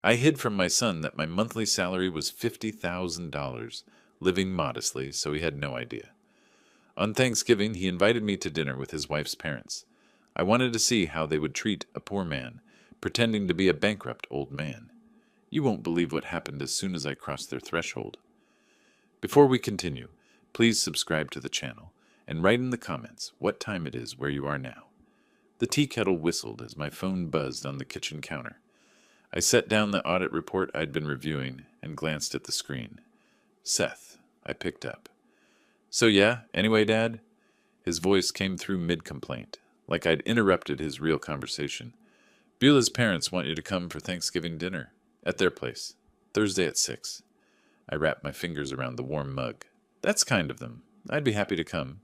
I hid from my son that my monthly salary was $50,000, living modestly, so he had no idea. On Thanksgiving, he invited me to dinner with his wife's parents. I wanted to see how they would treat a poor man, pretending to be a bankrupt old man. You won't believe what happened as soon as I crossed their threshold. Before we continue, please subscribe to the channel and write in the comments what time it is where you are now. The tea kettle whistled as my phone buzzed on the kitchen counter. I set down the audit report I'd been reviewing and glanced at the screen. Seth, I picked up. So yeah, anyway, Dad? His voice came through mid-complaint, like I'd interrupted his real conversation. Beulah's parents want you to come for Thanksgiving dinner, at their place, Thursday at 6. I wrapped my fingers around the warm mug. That's kind of them. I'd be happy to come.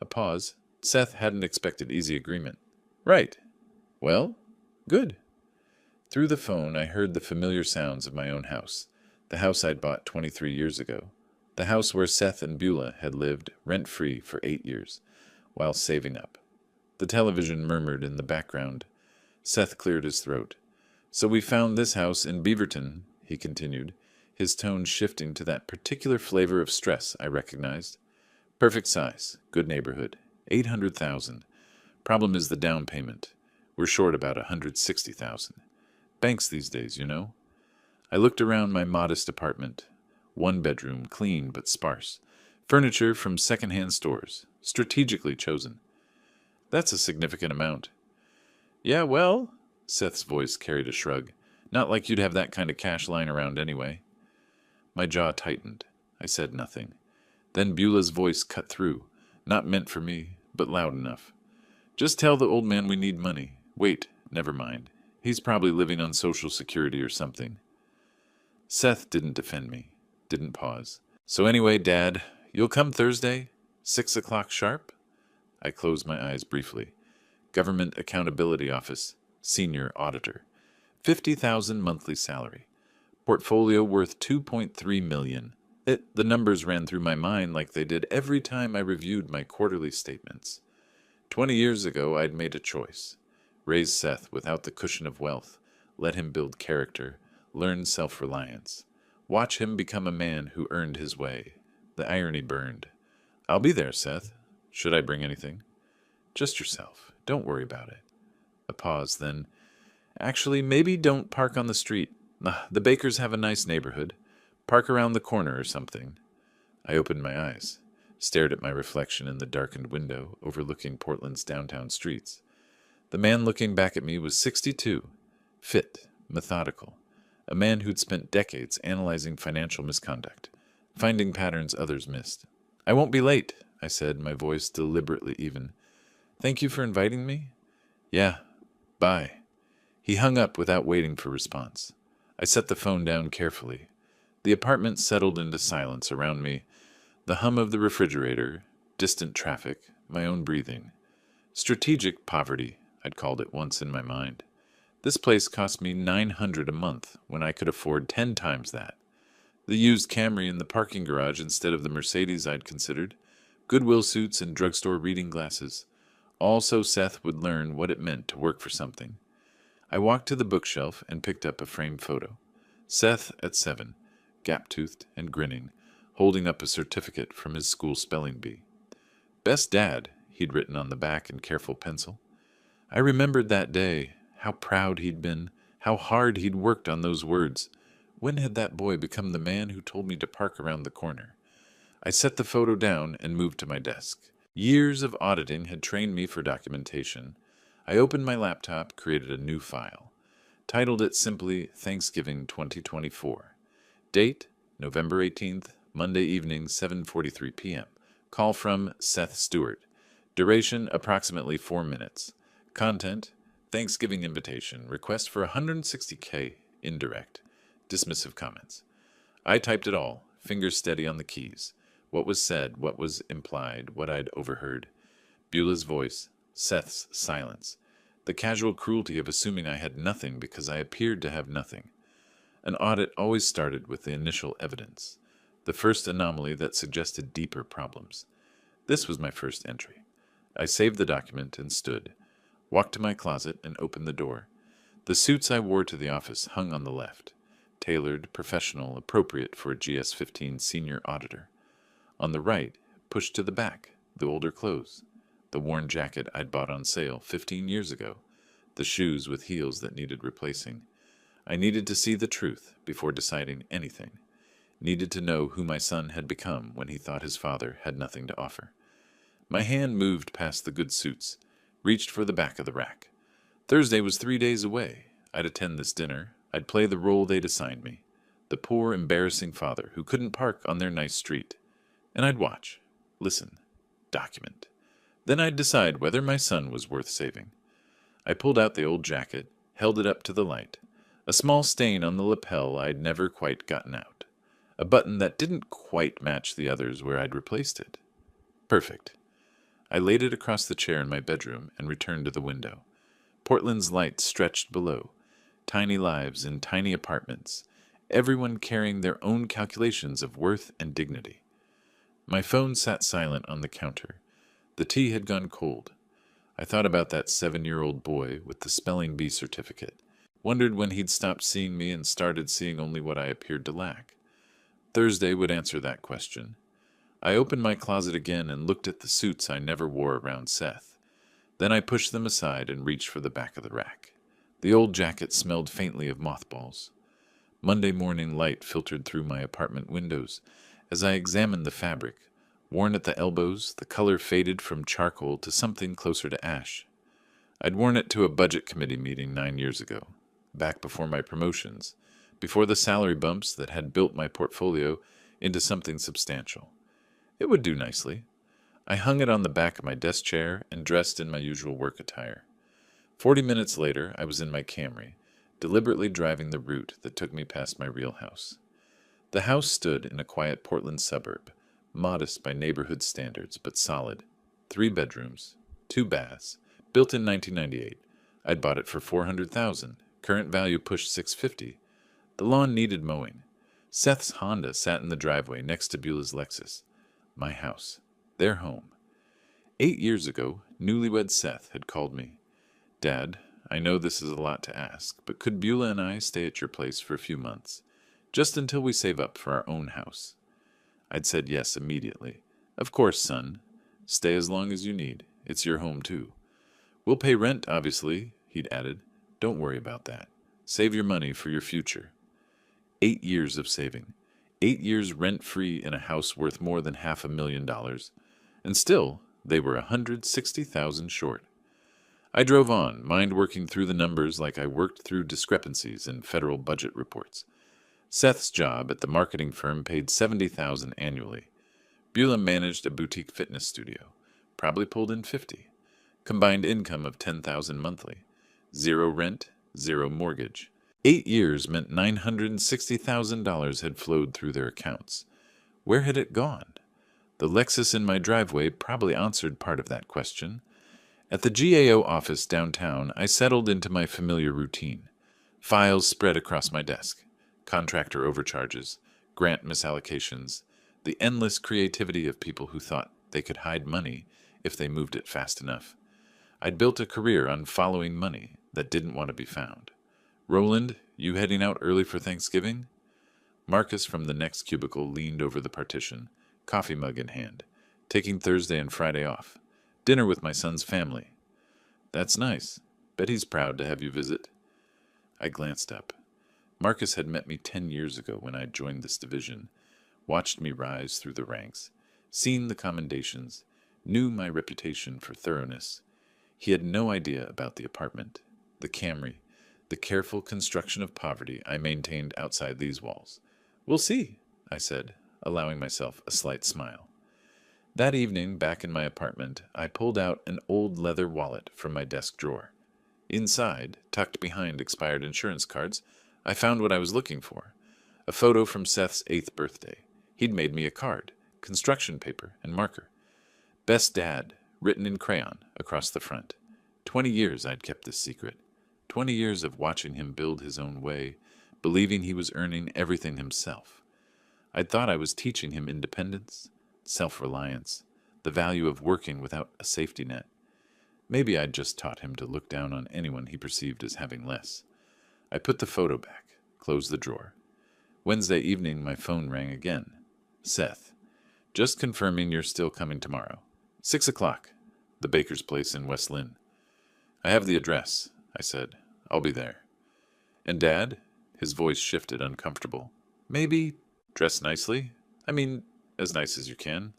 A pause. Seth hadn't expected easy agreement. Right. Well, good. Through the phone, I heard the familiar sounds of my own house, the house I'd bought 23 years ago, the house where Seth and Beulah had lived rent-free for 8 years, while saving up. The television murmured in the background. Seth cleared his throat. So we found this house in Beaverton, he continued, his tone shifting to that particular flavor of stress I recognized. Perfect size, good neighborhood, 800,000. Problem is the down payment. We're short about 160,000. Banks these days, you know. I looked around my modest apartment. One bedroom, clean but sparse. Furniture from second-hand stores, strategically chosen. That's a significant amount. Yeah, well, Seth's voice carried a shrug. Not like you'd have that kind of cash lying around anyway. My jaw tightened. I said nothing. Then Beulah's voice cut through. Not meant for me, but loud enough. Just tell the old man we need money. Wait, never mind. He's probably living on Social Security or something. Seth didn't defend me, didn't pause. So anyway, Dad, you'll come Thursday? 6 o'clock sharp? I closed my eyes briefly. Government Accountability Office, Senior Auditor. 50,000 monthly salary. Portfolio worth 2.3 million. The numbers ran through my mind like they did every time I reviewed my quarterly statements. 20 years ago, I'd made a choice. Raise Seth without the cushion of wealth. Let him build character. Learn self-reliance. Watch him become a man who earned his way. The irony burned. I'll be there, Seth. Should I bring anything? Just yourself. Don't worry about it. A pause, then. Actually, maybe don't park on the street. The Bakers have a nice neighborhood. Park around the corner or something. I opened my eyes, stared at my reflection in the darkened window overlooking Portland's downtown streets. The man looking back at me was 62, fit, methodical, a man who'd spent decades analyzing financial misconduct, finding patterns others missed. I won't be late, I said, my voice deliberately even. Thank you for inviting me? Yeah, bye. He hung up without waiting for response. I set the phone down carefully. The apartment settled into silence around me, the hum of the refrigerator, distant traffic, my own breathing. Strategic poverty, I'd called it once in my mind. This place cost me $900 a month when I could afford 10 times that. The used Camry in the parking garage instead of the Mercedes I'd considered, Goodwill suits and drugstore reading glasses, all so Seth would learn what it meant to work for something. I walked to the bookshelf and picked up a framed photo. Seth at 7, gap-toothed and grinning, holding up a certificate from his school spelling bee. Best dad, he'd written on the back in careful pencil. I remembered that day, how proud he'd been, how hard he'd worked on those words. When had that boy become the man who told me to park around the corner? I set the photo down and moved to my desk. Years of auditing had trained me for documentation. I opened my laptop, created a new file. Titled it simply Thanksgiving 2024. Date, November 18th, Monday evening, 7:43 p.m. Call from Seth Stewart. Duration, approximately 4 minutes. Content, Thanksgiving invitation, request for $160K, indirect. Dismissive comments. I typed it all, fingers steady on the keys. What was said, what was implied, what I'd overheard. Beulah's voice, Seth's silence. The casual cruelty of assuming I had nothing because I appeared to have nothing. An audit always started with the initial evidence, the first anomaly that suggested deeper problems. This was my first entry. I saved the document and stood, walked to my closet and opened the door. The suits I wore to the office hung on the left, tailored, professional, appropriate for a GS-15 senior auditor. On the right, pushed to the back, the older clothes, the worn jacket I'd bought on sale 15 years ago, the shoes with heels that needed replacing. I needed to see the truth before deciding anything. Needed to know who my son had become when he thought his father had nothing to offer. My hand moved past the good suits, reached for the back of the rack. Thursday was 3 days away. I'd attend this dinner. I'd play the role they'd assigned me, the poor, embarrassing father who couldn't park on their nice street. And I'd watch, listen, document. Then I'd decide whether my son was worth saving. I pulled out the old jacket, held it up to the light. A small stain on the lapel I'd never quite gotten out. A button that didn't quite match the others where I'd replaced it. Perfect. I laid it across the chair in my bedroom and returned to the window. Portland's lights stretched below. Tiny lives in tiny apartments. Everyone carrying their own calculations of worth and dignity. My phone sat silent on the counter. The tea had gone cold. I thought about that 7-year-old boy with the spelling bee certificate. Wondered when he'd stopped seeing me and started seeing only what I appeared to lack. Thursday would answer that question. I opened my closet again and looked at the suits I never wore around Seth. Then I pushed them aside and reached for the back of the rack. The old jacket smelled faintly of mothballs. Monday morning light filtered through my apartment windows as I examined the fabric. Worn at the elbows, the color faded from charcoal to something closer to ash. I'd worn it to a budget committee meeting 9 years ago, back before my promotions, before the salary bumps that had built my portfolio into something substantial. It would do nicely. I hung it on the back of my desk chair and dressed in my usual work attire. 40 minutes later, I was in my Camry, deliberately driving the route that took me past my real house. The house stood in a quiet Portland suburb, modest by neighborhood standards, but solid. 3 bedrooms, 2 baths, built in 1998. I'd bought it for $400,000. Current value pushed $650,000. The lawn needed mowing. Seth's Honda sat in the driveway next to Beulah's Lexus. My house. Their home. 8 years ago, newlywed Seth had called me. Dad, I know this is a lot to ask, but could Beulah and I stay at your place for a few months, just until we save up for our own house? I'd said yes immediately. Of course, son. Stay as long as you need. It's your home, too. We'll pay rent, obviously, he'd added. Don't worry about that. Save your money for your future. 8 years of saving. 8 years rent-free in a house worth more than $500,000. And still, they were $160,000 short. I drove on, mind working through the numbers like I worked through discrepancies in federal budget reports. Seth's job at the marketing firm paid $70,000 annually. Beulah managed a boutique fitness studio, probably pulled in $50,000. Combined income of $10,000 monthly. 0 rent, 0 mortgage. 8 years meant $960,000 had flowed through their accounts. Where had it gone? The Lexus in my driveway probably answered part of that question. At the GAO office downtown, I settled into my familiar routine. Files spread across my desk. Contractor overcharges, grant misallocations, the endless creativity of people who thought they could hide money if they moved it fast enough. I'd built a career on following money that didn't want to be found. Roland, you heading out early for Thanksgiving? Marcus from the next cubicle leaned over the partition, coffee mug in hand, taking Thursday and Friday off. Dinner with my son's family. That's nice. Bet he's proud to have you visit. I glanced up. Marcus had met me 10 years ago when I joined this division, watched me rise through the ranks, seen the commendations, knew my reputation for thoroughness. He had no idea about the apartment, the Camry, the careful construction of poverty I maintained outside these walls. We'll see, I said, allowing myself a slight smile. That evening, back in my apartment, I pulled out an old leather wallet from my desk drawer. Inside, tucked behind expired insurance cards, I found what I was looking for. A photo from Seth's 8th birthday. He'd made me a card, construction paper, and marker. Best Dad, written in crayon, across the front. 20 years I'd kept this secret. 20 years of watching him build his own way, believing he was earning everything himself. I'd thought I was teaching him independence, self-reliance, the value of working without a safety net. Maybe I'd just taught him to look down on anyone he perceived as having less. I put the photo back, closed the drawer. Wednesday evening, my phone rang again. Seth, just confirming you're still coming tomorrow. 6 o'clock, the baker's place in West Lynn. I have the address, I said. I'll be there. And Dad? His voice shifted, uncomfortable. Maybe dress nicely? I mean, as nice as you can.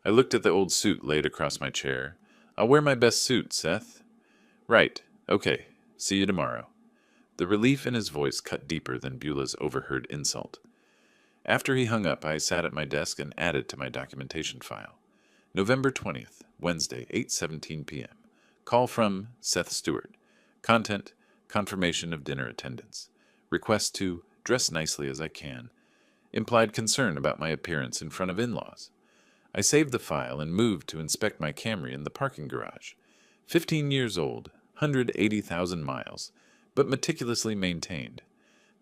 I looked at the old suit laid across my chair. I'll wear my best suit, Seth. Right. Okay. See you tomorrow. The relief in his voice cut deeper than Beulah's overheard insult. After he hung up, I sat at my desk and added to my documentation file. November 20th, Wednesday, 8:17 p.m. Call from Seth Stewart. Content, confirmation of dinner attendance. Request to dress nicely as I can. Implied concern about my appearance in front of in-laws. I saved the file and moved to inspect my Camry in the parking garage. 15 years old, 180,000 miles, but meticulously maintained.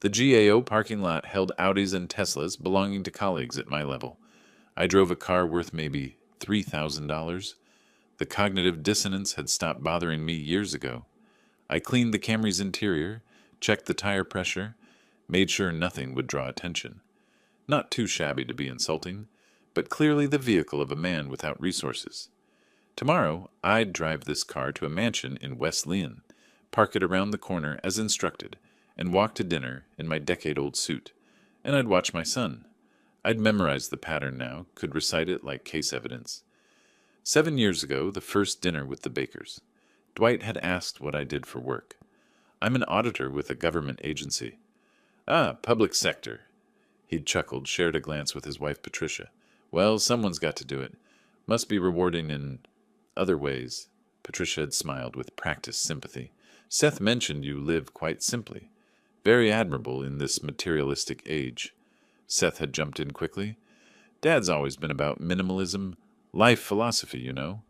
The GAO parking lot held Audis and Teslas belonging to colleagues at my level. I drove a car worth maybe $3,000. The cognitive dissonance had stopped bothering me years ago. I cleaned the Camry's interior, checked the tire pressure, made sure nothing would draw attention. Not too shabby to be insulting, but clearly the vehicle of a man without resources. Tomorrow, I'd drive this car to a mansion in West Lynn, park it around the corner as instructed, and walk to dinner in my decade-old suit. And I'd watch my son. I'd memorized the pattern now, could recite it like case evidence. 7 years ago, the first dinner with the Bakers. Dwight had asked what I did for work. I'm an auditor with a government agency. Ah, public sector. He'd chuckled, shared a glance with his wife Patricia. Well, someone's got to do it. Must be rewarding in other ways. Patricia had smiled with practiced sympathy. Seth mentioned you live quite simply. Very admirable in this materialistic age. Seth had jumped in quickly. Dad's always been about minimalism, life philosophy, you know.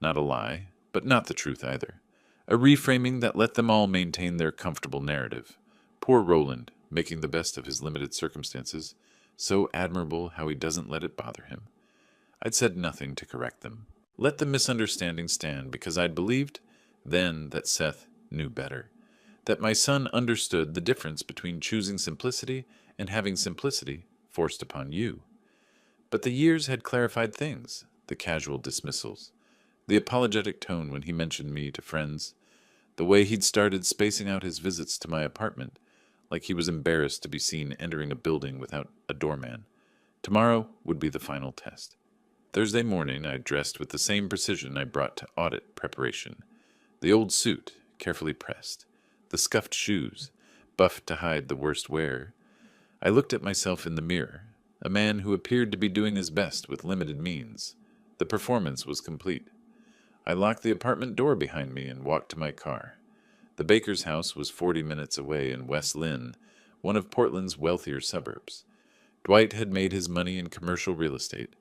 Not a lie, but not the truth either. A reframing that let them all maintain their comfortable narrative. Poor Roland, making the best of his limited circumstances. So admirable how he doesn't let it bother him. I'd said nothing to correct them. Let the misunderstanding stand because I'd believed then that Seth knew better. That my son understood the difference between choosing simplicity and having simplicity forced upon you. But the years had clarified things, the casual dismissals, the apologetic tone when he mentioned me to friends, the way he'd started spacing out his visits to my apartment, like he was embarrassed to be seen entering a building without a doorman. Tomorrow would be the final test. Thursday morning I dressed with the same precision I brought to audit preparation. The old suit, carefully pressed. The scuffed shoes, buffed to hide the worst wear. I looked at myself in the mirror, a man who appeared to be doing his best with limited means. The performance was complete. I locked the apartment door behind me and walked to my car. The baker's house was 40 minutes away in West Lynn, one of Portland's wealthier suburbs. Dwight had made his money in commercial real estate.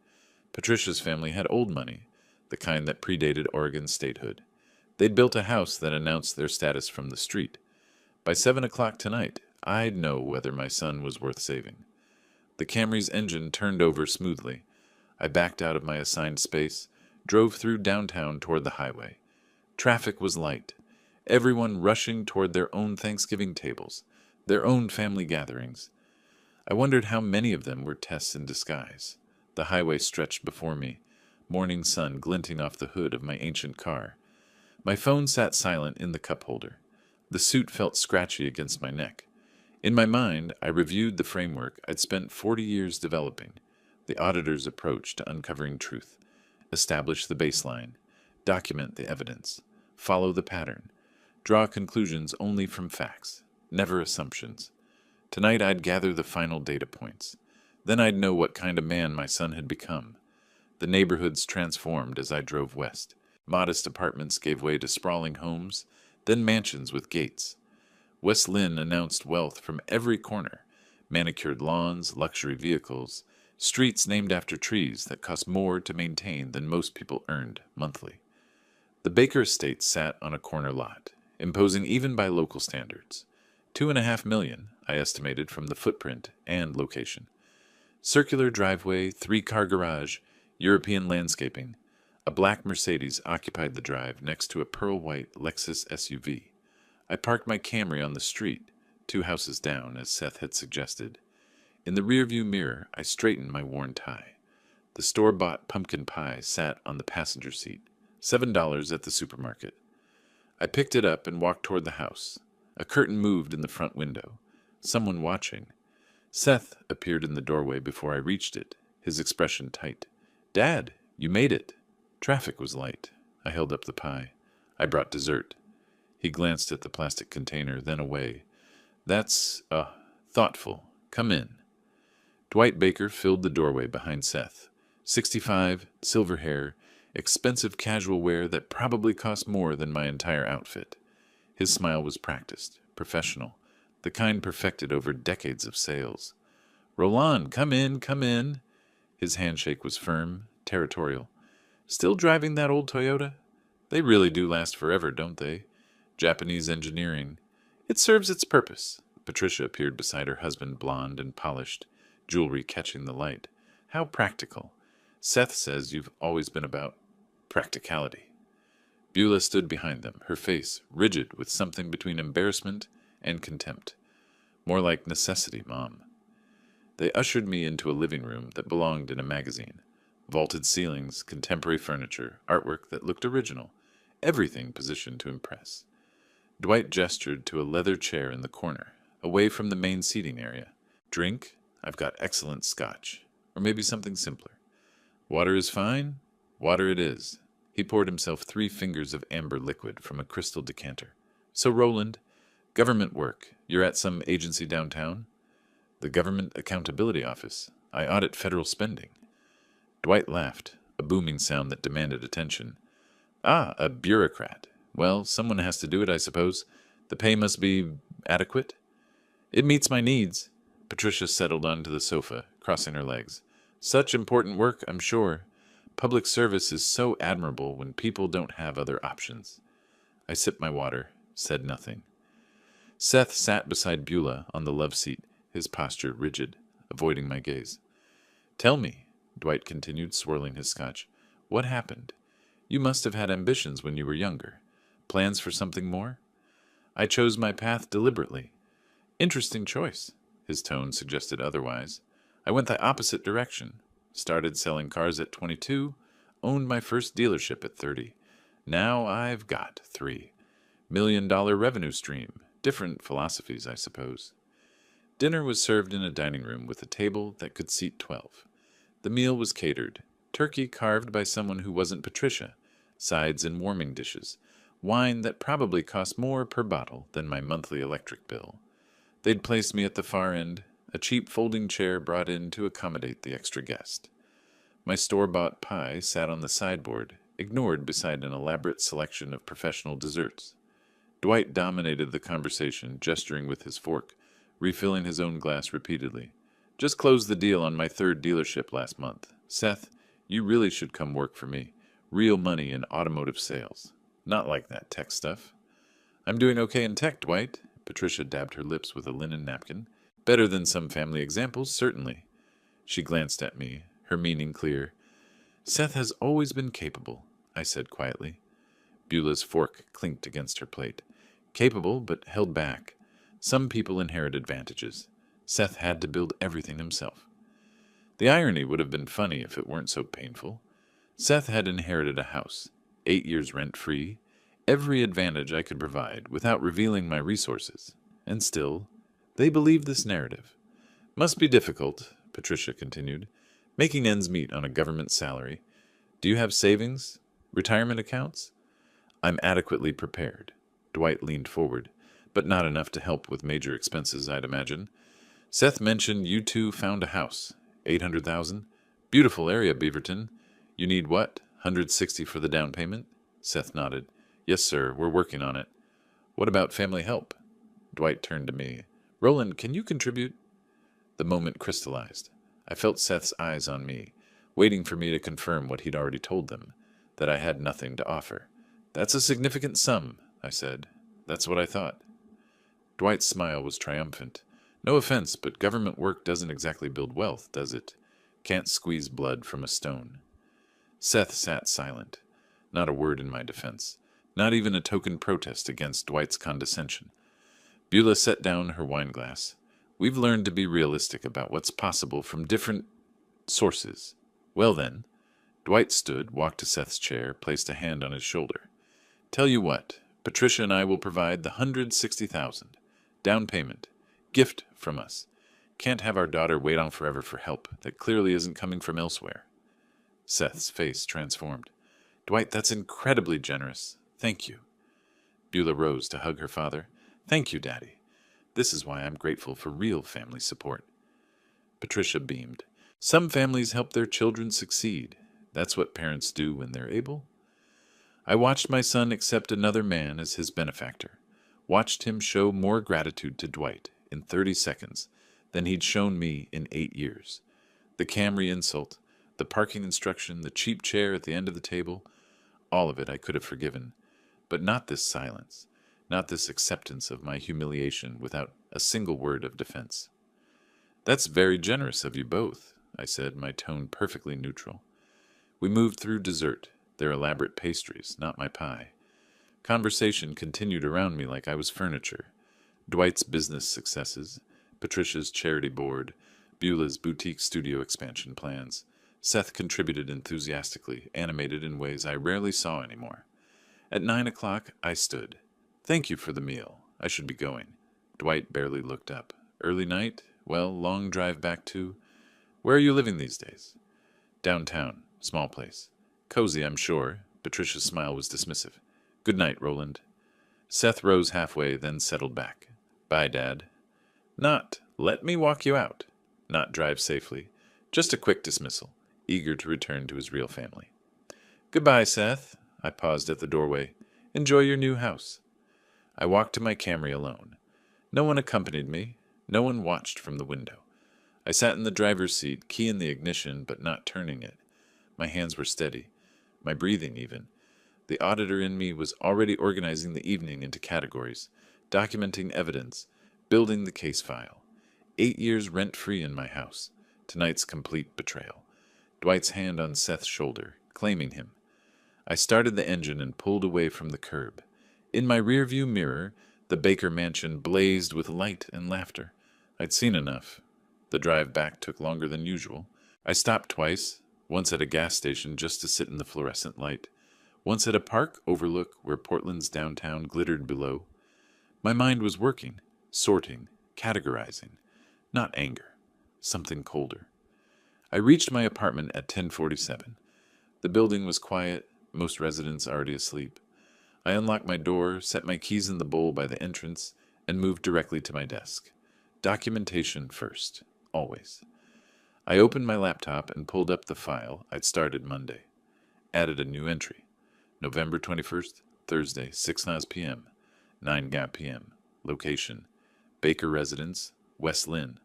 Patricia's family had old money, the kind that predated Oregon's statehood. They'd built a house that announced their status from the street. By 7 o'clock tonight, I'd know whether my son was worth saving. The Camry's engine turned over smoothly. I backed out of my assigned space, drove through downtown toward the highway. Traffic was light, everyone rushing toward their own Thanksgiving tables, their own family gatherings. I wondered how many of them were Tess in disguise. The highway stretched before me, morning sun glinting off the hood of my ancient car. My phone sat silent in the cup holder. The suit felt scratchy against my neck. In my mind, I reviewed the framework I'd spent 40 years developing, the auditor's approach to uncovering truth. Establish the baseline, document the evidence, follow the pattern, draw conclusions only from facts, never assumptions. Tonight I'd gather the final data points. Then I'd know what kind of man my son had become. The neighborhoods transformed as I drove west. Modest apartments gave way to sprawling homes, then mansions with gates. West Lynn announced wealth from every corner, manicured lawns, luxury vehicles, streets named after trees that cost more to maintain than most people earned monthly. The Baker estate sat on a corner lot, imposing even by local standards. 2.5 million, I estimated from the footprint and location. Circular driveway, 3-car garage, European landscaping. A black Mercedes occupied the drive next to a pearl-white Lexus SUV. I parked my Camry on the street, 2 houses down, as Seth had suggested. In the rearview mirror, I straightened my worn tie. The store-bought pumpkin pie sat on the passenger seat, $7 at the supermarket. I picked it up and walked toward the house. A curtain moved in the front window. Someone watching. Seth appeared in the doorway before I reached it, his expression tight. "Dad, you made it." Traffic was light. I held up the pie. "I brought dessert." He glanced at the plastic container, then away. "That's, thoughtful. Come in." Dwight Baker filled the doorway behind Seth. 65, silver hair, expensive casual wear that probably cost more than my entire outfit. His smile was practiced, professional, the kind perfected over decades of sales. "Roland, come in, come in." His handshake was firm, territorial. "Still driving that old Toyota? They really do last forever, don't they? Japanese engineering. It serves its purpose." Patricia appeared beside her husband, blonde and polished, jewelry catching the light. "How practical. Seth says you've always been about practicality." Beulah stood behind them, her face rigid with something between embarrassment and contempt. "More like necessity, Mom." They ushered me into a living room that belonged in a magazine. Vaulted ceilings, contemporary furniture, artwork that looked original, everything positioned to impress. Dwight gestured to a leather chair in the corner, away from the main seating area. "Drink? I've got excellent scotch. Or maybe something simpler." "Water is fine? Water it is." He poured himself 3 fingers of amber liquid from a crystal decanter. "So, Roland, government work. You're at some agency downtown?" "The Government Accountability Office. I audit federal spending." Dwight laughed, a booming sound that demanded attention. "Ah, a bureaucrat. Well, someone has to do it, I suppose. The pay must be adequate?" "It meets my needs." Patricia settled onto the sofa, crossing her legs. "Such important work, I'm sure. Public service is so admirable when people don't have other options." I sipped my water, said nothing. Seth sat beside Beulah on the love seat, his posture rigid, avoiding my gaze. "Tell me," Dwight continued, swirling his scotch, "what happened? You must have had ambitions when you were younger. Plans for something more?" "I chose my path deliberately." "Interesting choice." His tone suggested otherwise. "I went the opposite direction. Started selling cars at 22, owned my first dealership at 30. Now I've got 3. $1 million revenue stream. Different philosophies, I suppose." Dinner was served in a dining room with a table that could seat 12. The meal was catered. Turkey carved by someone who wasn't Patricia. Sides and warming dishes. Wine that probably cost more per bottle than my monthly electric bill. They'd placed me at the far end, a cheap folding chair brought in to accommodate the extra guest. My store-bought pie sat on the sideboard, ignored beside an elaborate selection of professional desserts. Dwight dominated the conversation, gesturing with his fork, refilling his own glass repeatedly. "Just closed the deal on my 3rd dealership last month. Seth, you really should come work for me. Real money in automotive sales. Not like that tech stuff." "I'm doing okay in tech, Dwight." Patricia dabbed her lips with a linen napkin. "Better than some family examples, certainly." She glanced at me, her meaning clear. "Seth has always been capable," I said quietly. Beulah's fork clinked against her plate. "Capable, but held back. Some people inherit advantages. Seth had to build everything himself." The irony would have been funny if it weren't so painful. Seth had inherited a house, 8 years rent-free, every advantage I could provide without revealing my resources. And still, they believed this narrative. "Must be difficult," Patricia continued, "making ends meet on a government salary. Do you have savings? Retirement accounts?" "I'm adequately prepared." Dwight leaned forward, "but not enough to help with major expenses, I'd imagine. Seth mentioned you two found a house. 800,000. Beautiful area, Beaverton. You need what? 160 for the down payment?" Seth nodded. "Yes, sir. We're working on it." "What about family help?" Dwight turned to me. "Roland, can you contribute?" The moment crystallized. I felt Seth's eyes on me, waiting for me to confirm what he'd already told them, that I had nothing to offer. "That's a significant sum," I said. "That's what I thought." Dwight's smile was triumphant. "No offense, but government work doesn't exactly build wealth, does it? Can't squeeze blood from a stone." Seth sat silent. Not a word in my defense. Not even a token protest against Dwight's condescension. Beulah set down her wine glass. We've learned to be realistic about what's possible from different sources. Well then, Dwight stood, walked to Seth's chair, placed a hand on his shoulder. Tell you what, Patricia and I will provide the $160,000. Down payment. Gift from us. Can't have our daughter wait on forever for help that clearly isn't coming from elsewhere. Seth's face transformed. Dwight, that's incredibly generous. Thank you. Beulah rose to hug her father. Thank you, Daddy. This is why I'm grateful for real family support. Patricia beamed. Some families help their children succeed. That's what parents do when they're able. I watched my son accept another man as his benefactor. Watched him show more gratitude to Dwight in 30 seconds than he'd shown me in 8 years. The Camry insult, the parking instruction, the cheap chair at the end of the table, all of it I could have forgiven. But not this silence, not this acceptance of my humiliation without a single word of defense. That's very generous of you both, I said, my tone perfectly neutral. We moved through dessert, their elaborate pastries, not my pie. Conversation continued around me like I was furniture. Dwight's business successes, Patricia's charity board, Beulah's boutique studio expansion plans. Seth contributed enthusiastically, animated in ways I rarely saw anymore. At 9 o'clock, I stood. Thank you for the meal. I should be going. Dwight barely looked up. Early night? Well, long drive back to... Where are you living these days? Downtown. Small place. Cozy, I'm sure. Patricia's smile was dismissive. Good night, Roland. Seth rose halfway, then settled back. Bye, Dad. Not, let me walk you out. Not drive safely. Just a quick dismissal, eager to return to his real family. Goodbye, Seth. I paused at the doorway. Enjoy your new house. I walked to my Camry alone. No one accompanied me. No one watched from the window. I sat in the driver's seat, key in the ignition, but not turning it. My hands were steady, my breathing even. The auditor in me was already organizing the evening into categories, documenting evidence, building the case file. 8 years rent-free in my house. Tonight's complete betrayal. Dwight's hand on Seth's shoulder, claiming him. I started the engine and pulled away from the curb. In my rearview mirror, the Baker mansion blazed with light and laughter. I'd seen enough. The drive back took longer than usual. I stopped twice, once at a gas station just to sit in the fluorescent light, once at a park overlook where Portland's downtown glittered below. My mind was working, sorting, categorizing. Not anger, something colder. I reached my apartment at 10:47. The building was quiet, most residents already asleep. I unlocked my door, set my keys in the bowl by the entrance, and moved directly to my desk. Documentation first, always. I opened my laptop and pulled up the file I'd started Monday. Added a new entry. November 21st, Thursday, 6:00 p.m., 9:00 p.m. Location, Baker Residence, West Lynn.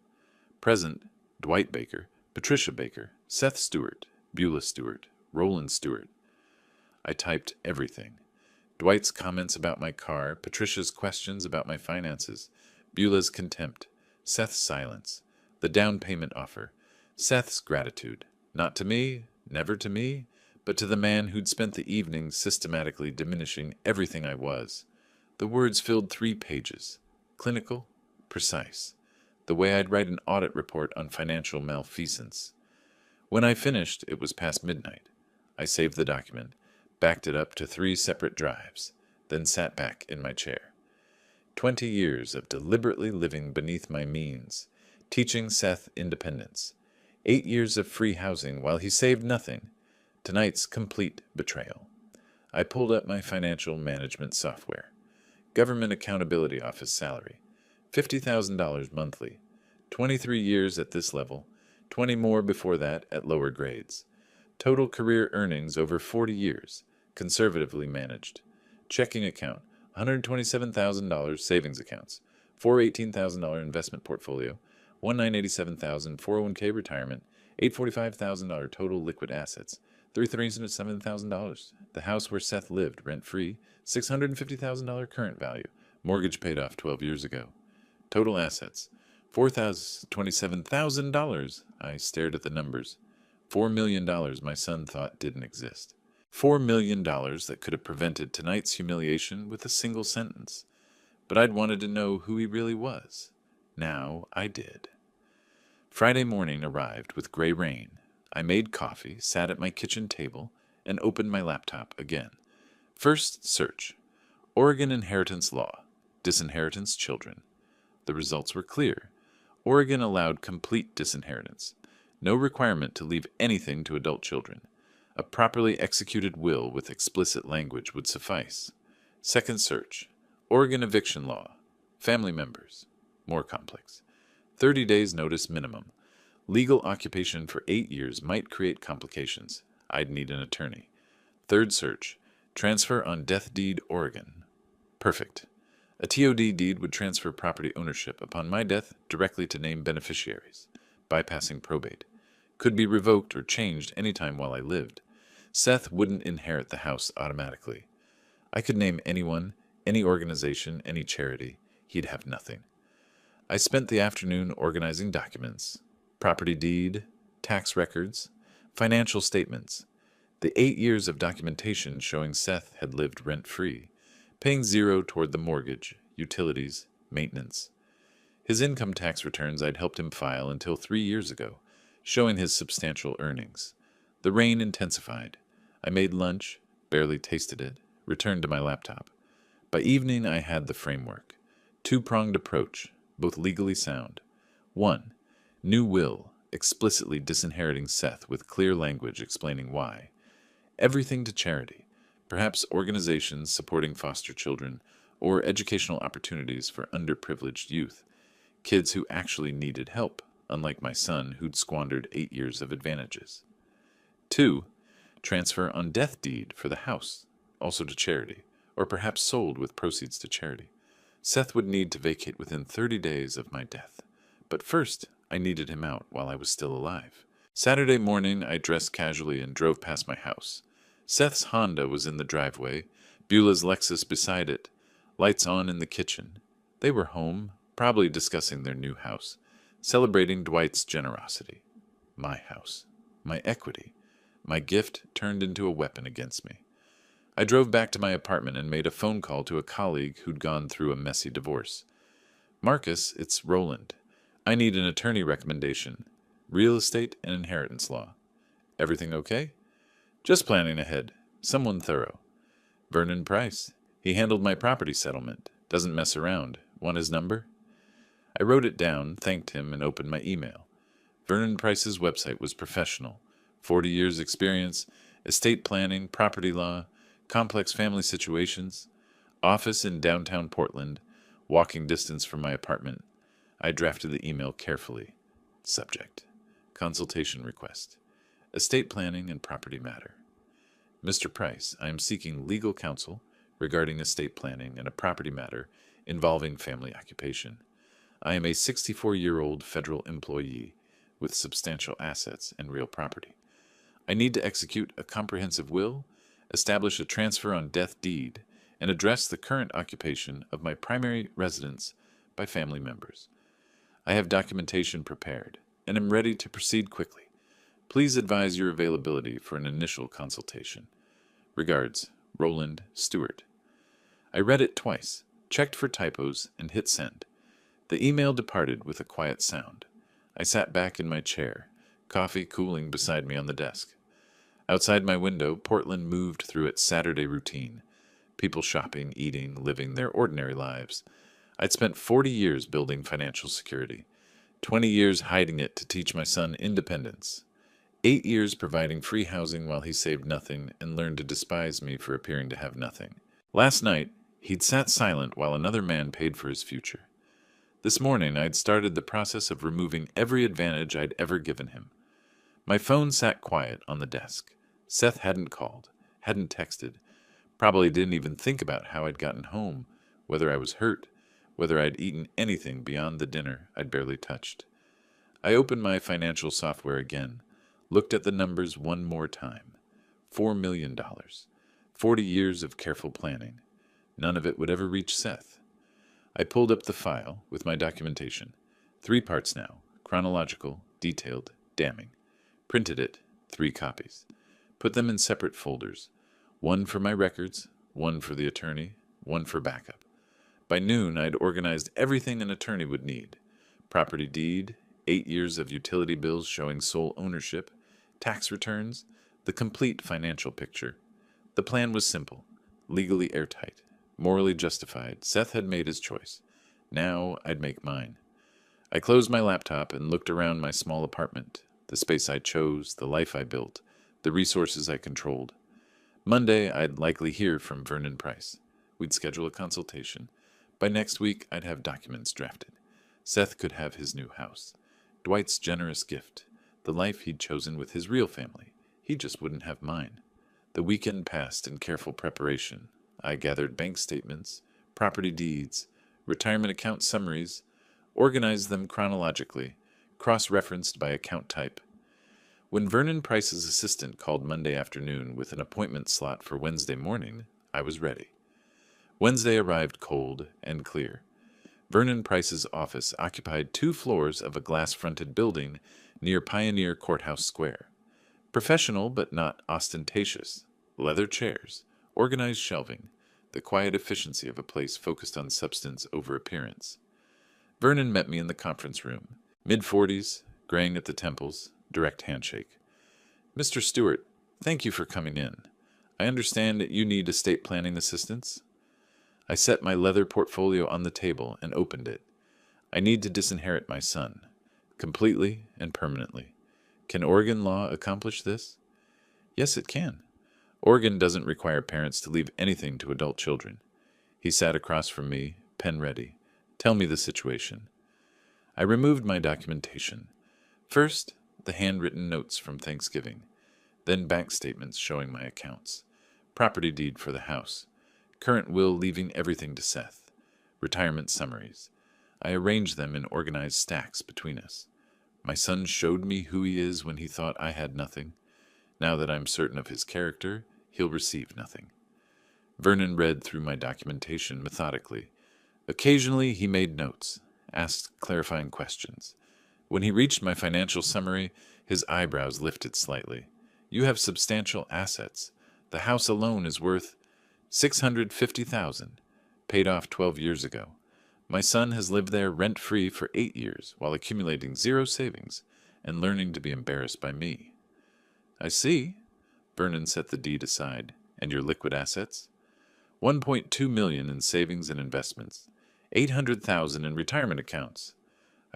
Present, Dwight Baker, Patricia Baker, Seth Stewart, Beulah Stewart, Roland Stewart. I typed everything. Dwight's comments about my car, Patricia's questions about my finances, Beulah's contempt, Seth's silence, the down payment offer, Seth's gratitude, not to me, never to me, but to the man who'd spent the evening systematically diminishing everything I was. The words filled 3 pages, clinical, precise, the way I'd write an audit report on financial malfeasance. When I finished, it was past midnight. I saved the document, backed it up to 3 separate drives, then sat back in my chair. 20 years of deliberately living beneath my means, teaching Seth independence. 8 years of free housing while he saved nothing. Tonight's complete betrayal. I pulled up my financial management software. Government Accountability Office salary. $50,000 monthly. 23 years at this level. 20 more before that at lower grades. Total career earnings over 40 years. Conservatively managed. Checking account. $127,000 savings accounts. 4 $18,000 investment portfolio. 1,987,000 401k retirement. $845,000 total liquid assets. $307,000. The house where Seth lived, rent-free. $650,000 current value. Mortgage paid off 12 years ago. Total assets. $427,000. I stared at the numbers. $4 million my son thought didn't exist. $4 million that could have prevented tonight's humiliation with a single sentence. But I'd wanted to know who he really was. Now I did. Friday morning arrived with gray rain. I made coffee, sat at my kitchen table, and opened my laptop again. First search. Oregon inheritance law. Disinheritance children. The results were clear. Oregon allowed complete disinheritance. No requirement to leave anything to adult children. A properly executed will with explicit language would suffice. Second search. Oregon eviction law. Family members. More complex. 30 days notice minimum. Legal occupation for 8 years might create complications. I'd need an attorney. Third search. Transfer on death deed Oregon. Perfect. A TOD deed would transfer property ownership upon my death directly to named beneficiaries, bypassing probate. Could be revoked or changed anytime while I lived. Seth wouldn't inherit the house automatically. I could name anyone, any organization, any charity. He'd have nothing. I spent the afternoon organizing documents, property deed, tax records, financial statements, the 8 years of documentation showing Seth had lived rent-free, paying zero toward the mortgage, utilities, maintenance. His income tax returns I'd helped him file until 3 years ago, showing his substantial earnings. The rain intensified. I made lunch, barely tasted it, returned to my laptop. By evening I had the framework. Two-pronged approach, both legally sound. 1. New will, explicitly disinheriting Seth with clear language explaining why. Everything to charity, perhaps organizations supporting foster children or educational opportunities for underprivileged youth, kids who actually needed help, unlike my son who'd squandered 8 years of advantages. 2. Transfer on death deed for the house, also to charity, or perhaps sold with proceeds to charity. Seth would need to vacate within 30 days of my death. But first, I needed him out while I was still alive. Saturday morning, I dressed casually and drove past my house. Seth's Honda was in the driveway, Beulah's Lexus beside it, lights on in the kitchen. They were home, probably discussing their new house, celebrating Dwight's generosity. My house. My equity. My gift turned into a weapon against me. I drove back to my apartment and made a phone call to a colleague who'd gone through a messy divorce. Marcus, it's Roland. I need an attorney recommendation. Real estate and inheritance law. Everything okay? Just planning ahead. Someone thorough. Vernon Price. He handled my property settlement. Doesn't mess around. Want his number? I wrote it down, thanked him, and opened my email. Vernon Price's website was professional. 40 years experience, estate planning, property law, complex family situations, office in downtown Portland, walking distance from my apartment. I drafted the email carefully. Subject: consultation request. Estate planning and property matter. Mr. Price, I am seeking legal counsel regarding estate planning and a property matter involving family occupation. I am a 64-year-old federal employee with substantial assets and real property. I need to execute a comprehensive will, establish a transfer on death deed, and address the current occupation of my primary residence by family members. I have documentation prepared and am ready to proceed quickly. Please advise your availability for an initial consultation. Regards, Roland Stewart. I read it twice, checked for typos, and hit send. The email departed with a quiet sound. I sat back in my chair, coffee cooling beside me on the desk. Outside my window, Portland moved through its Saturday routine. People shopping, eating, living their ordinary lives. I'd spent 40 years building financial security, 20 years hiding it to teach my son independence, 8 years providing free housing while he saved nothing and learned to despise me for appearing to have nothing. Last night, he'd sat silent while another man paid for his future. This morning, I'd started the process of removing every advantage I'd ever given him. My phone sat quiet on the desk. Seth hadn't called, hadn't texted, probably didn't even think about how I'd gotten home, whether I was hurt, whether I'd eaten anything beyond the dinner I'd barely touched. I opened my financial software again, looked at the numbers one more time. $4 million. 40 years of careful planning. None of it would ever reach Seth. I pulled up the file with my documentation. 3 parts now, chronological, detailed, damning. Printed it, 3 copies. Put them in separate folders. One for my records, one for the attorney, one for backup. By noon, I'd organized everything an attorney would need: property deed, 8 years of utility bills showing sole ownership, tax returns, the complete financial picture. The plan was simple, legally airtight, morally justified. Seth had made his choice. Now I'd make mine. I closed my laptop and looked around my small apartment, the space I chose, the life I built, the resources I controlled. Monday, I'd likely hear from Vernon Price. We'd schedule a consultation. By next week, I'd have documents drafted. Seth could have his new house, Dwight's generous gift, the life he'd chosen with his real family. He just wouldn't have mine. The weekend passed in careful preparation. I gathered bank statements, property deeds, retirement account summaries, organized them chronologically, cross-referenced by account type. When Vernon Price's assistant called Monday afternoon with an appointment slot for Wednesday morning, I was ready. Wednesday arrived cold and clear. Vernon Price's office occupied 2 floors of a glass-fronted building near Pioneer Courthouse Square. Professional but not ostentatious. Leather chairs, organized shelving, the quiet efficiency of a place focused on substance over appearance. Vernon met me in the conference room, mid-40s, graying at the temples, direct handshake. "Mr. Stewart, thank you for coming in. I understand that you need estate planning assistance." I set my leather portfolio on the table and opened it. "I need to disinherit my son, completely and permanently. Can Oregon law accomplish this?" "Yes, it can. Oregon doesn't require parents to leave anything to adult children." He sat across from me, pen ready. "Tell me the situation." I removed my documentation. First, the handwritten notes from Thanksgiving, then bank statements showing my accounts, property deed for the house, current will leaving everything to Seth, retirement summaries. I arranged them in organized stacks between us. My son showed me who he is when he thought I had nothing. Now that I'm certain of his character, he'll receive nothing. Vernon read through my documentation methodically. Occasionally he made notes, asked clarifying questions. When he reached my financial summary, his eyebrows lifted slightly. "You have substantial assets. The house alone is worth $650,000, paid off 12 years ago. My son has lived there rent-free for 8 years while accumulating 0 savings and learning to be embarrassed by me." "I see." Vernon set the deed aside. "And your liquid assets?" $1.2 million in savings and investments, $800,000 in retirement accounts.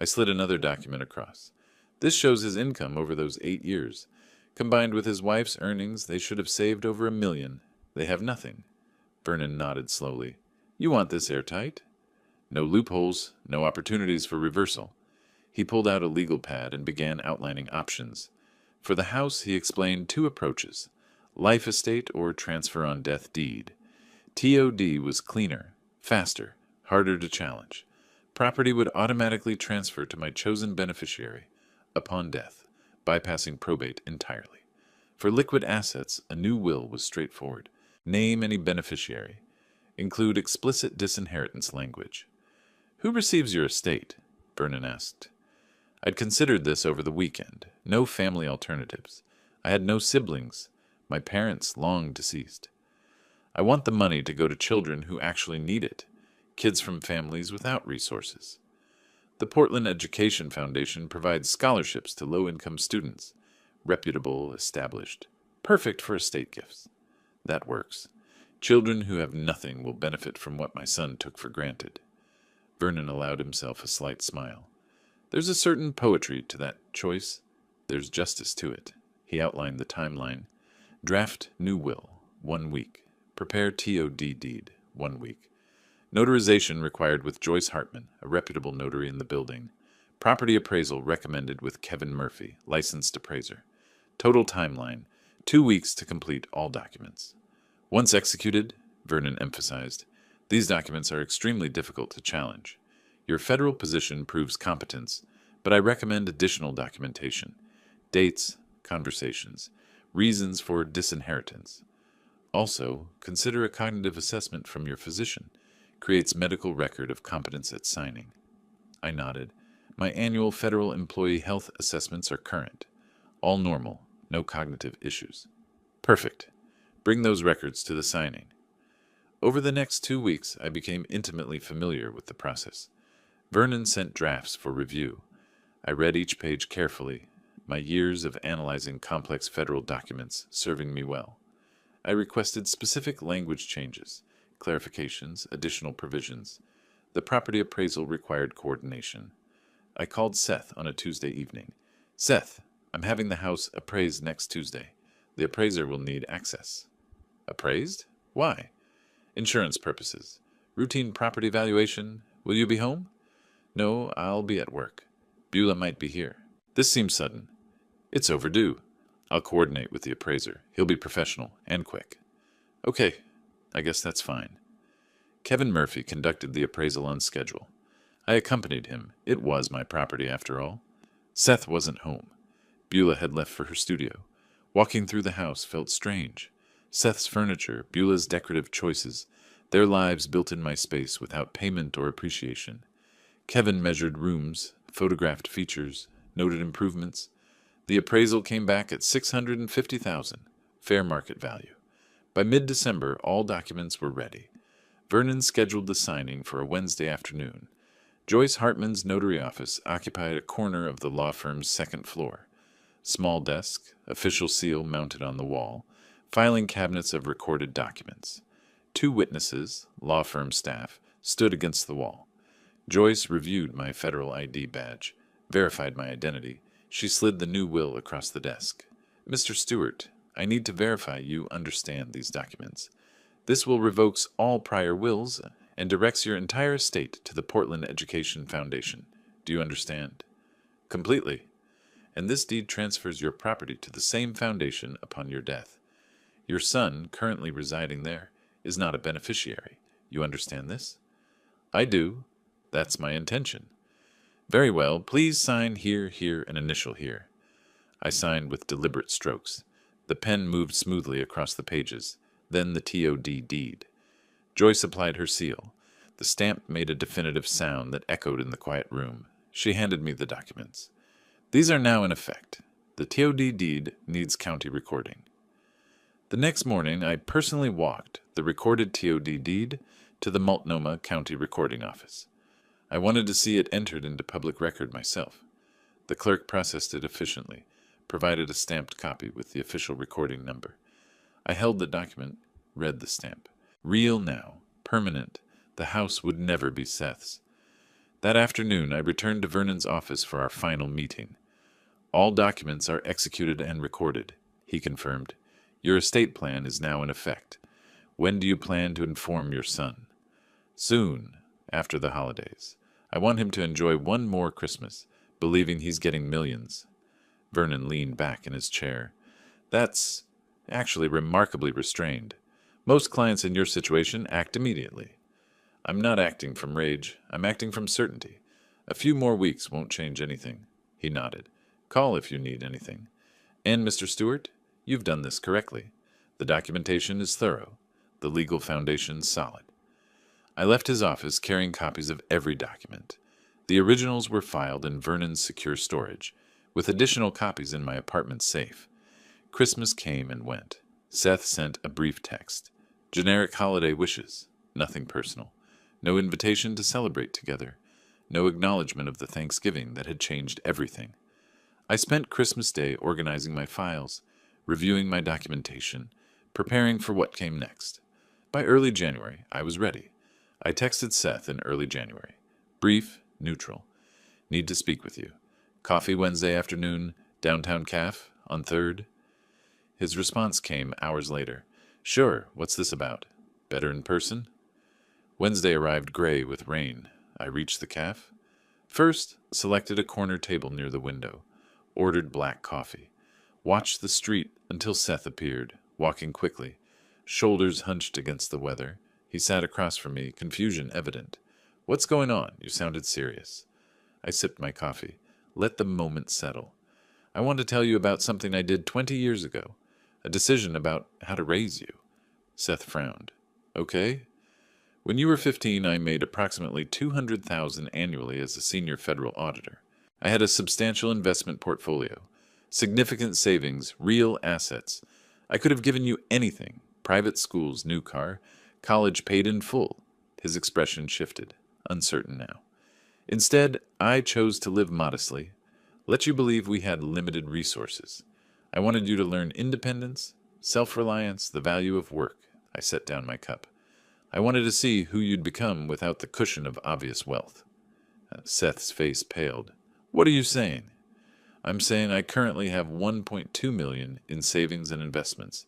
I slid another document across. This shows his income over those 8 years. Combined with his wife's earnings, they should have saved over $1 million. They have nothing. Vernon nodded slowly. "You want this airtight? No loopholes, no opportunities for reversal." He pulled out a legal pad and began outlining options. For the house, he explained 2 approaches: life estate or transfer on death deed. TOD was cleaner, faster, harder to challenge. Property would automatically transfer to my chosen beneficiary upon death, bypassing probate entirely. For liquid assets, a new will was straightforward. Name any beneficiary. Include explicit disinheritance language. "Who receives your estate?" Vernon asked. I'd considered this over the weekend. No family alternatives. I had no siblings. My parents long deceased. "I want the money to go to children who actually need it. Kids from families without resources. The Portland Education Foundation provides scholarships to low-income students. Reputable, established. Perfect for estate gifts." "That works. Children who have nothing will benefit from what my son took for granted." Vernon allowed himself a slight smile. "There's a certain poetry to that choice. There's justice to it." He outlined the timeline. Draft new will, 1 week. Prepare TOD deed, 1 week. Notarization required with Joyce Hartman, a reputable notary in the building. Property appraisal recommended with Kevin Murphy, licensed appraiser. Total timeline, 2 weeks to complete all documents. Once executed, Vernon emphasized, these documents are extremely difficult to challenge. Your federal position proves competence, but I recommend additional documentation. Dates, conversations, reasons for disinheritance. Also, consider a cognitive assessment from your physician. Creates medical record of competence at signing. I nodded. My annual federal employee health assessments are current. All normal, no cognitive issues. Perfect. Bring those records to the signing. Over the next 2 weeks, I became intimately familiar with the process. Vernon sent drafts for review. I read each page carefully, my years of analyzing complex federal documents serving me well. I requested specific language changes, clarifications, additional provisions. The property appraisal required coordination. I called Seth on a Tuesday evening. Seth, I'm having the house appraised next Tuesday. The appraiser will need access. Appraised? Why? Insurance purposes. Routine property valuation. Will you be home? No, I'll be at work. Beulah might be here. This seems sudden. It's overdue. I'll coordinate with the appraiser. He'll be professional and quick. Okay, I guess that's fine. Kevin Murphy conducted the appraisal on schedule. I accompanied him. It was my property, after all. Seth wasn't home. Beulah had left for her studio. Walking through the house felt strange. Seth's furniture, Beulah's decorative choices, their lives built in my space without payment or appreciation. Kevin measured rooms, photographed features, noted improvements. The appraisal came back at $650,000, fair market value. By mid-December, all documents were ready. Vernon scheduled the signing for a Wednesday afternoon. Joyce Hartman's notary office occupied a corner of the law firm's second floor. Small desk, official seal mounted on the wall, filing cabinets of recorded documents. 2 witnesses, law firm staff, stood against the wall. Joyce reviewed my federal ID badge, verified my identity. She slid the new will across the desk. Mr. Stewart, I need to verify you understand these documents. This will revokes all prior wills and directs your entire estate to the Portland Education Foundation. Do you understand? Completely. And this deed transfers your property to the same foundation upon your death. Your son, currently residing there, is not a beneficiary. You understand this? I do. That's my intention. Very well. Please sign here, here, and initial here. I signed with deliberate strokes. The pen moved smoothly across the pages, then the TOD deed. Joyce applied her seal. The stamp made a definitive sound that echoed in the quiet room. She handed me the documents. These are now in effect. The TOD deed needs county recording. The next morning, I personally walked the recorded TOD deed to the Multnomah County Recording Office. I wanted to see it entered into public record myself. The clerk processed it efficiently, provided a stamped copy with the official recording number. I held the document, read the stamp. Real now, permanent, the house would never be Seth's. That afternoon, I returned to Vernon's office for our final meeting. All documents are executed and recorded, he confirmed. Your estate plan is now in effect. When do you plan to inform your son? Soon, after the holidays. I want him to enjoy one more Christmas, believing he's getting millions. Vernon leaned back in his chair. That's actually remarkably restrained. Most clients in your situation act immediately. I'm not acting from rage. I'm acting from certainty. A few more weeks won't change anything. He nodded. Call if you need anything. And, Mr. Stewart, you've done this correctly. The documentation is thorough. The legal foundation solid. I left his office carrying copies of every document. The originals were filed in Vernon's secure storage, with additional copies in my apartment safe. Christmas came and went. Seth sent a brief text. Generic holiday wishes. Nothing personal. No invitation to celebrate together. No acknowledgement of the Thanksgiving that had changed everything. I spent Christmas Day organizing my files, reviewing my documentation, preparing for what came next. By early January, I was ready. I texted Seth in early January. Brief, neutral. Need to speak with you. Coffee Wednesday afternoon, downtown caf, on 3rd. His response came hours later. Sure, what's this about? Better in person? Wednesday arrived gray with rain. I reached the caf. First, selected a corner table near the window. Ordered black coffee. Watched the street until Seth appeared, walking quickly. Shoulders hunched against the weather. He sat across from me, confusion evident. What's going on? You sounded serious. I sipped my coffee. Let the moment settle. I want to tell you about something I did 20 years ago. A decision about how to raise you. Seth frowned. Okay. When you were 15, I made approximately $200,000 annually as a senior federal auditor. I had a substantial investment portfolio, significant savings, real assets. I could have given you anything, Private school's new car. College paid in full. His expression shifted, uncertain now. Instead, I chose to live modestly, let you believe we had limited resources. I wanted you to learn independence, self-reliance, the value of work. I set down my cup. I wanted to see who you'd become without the cushion of obvious wealth. Seth's face paled. What are you saying? I'm saying I currently have 1.2 million in savings and investments,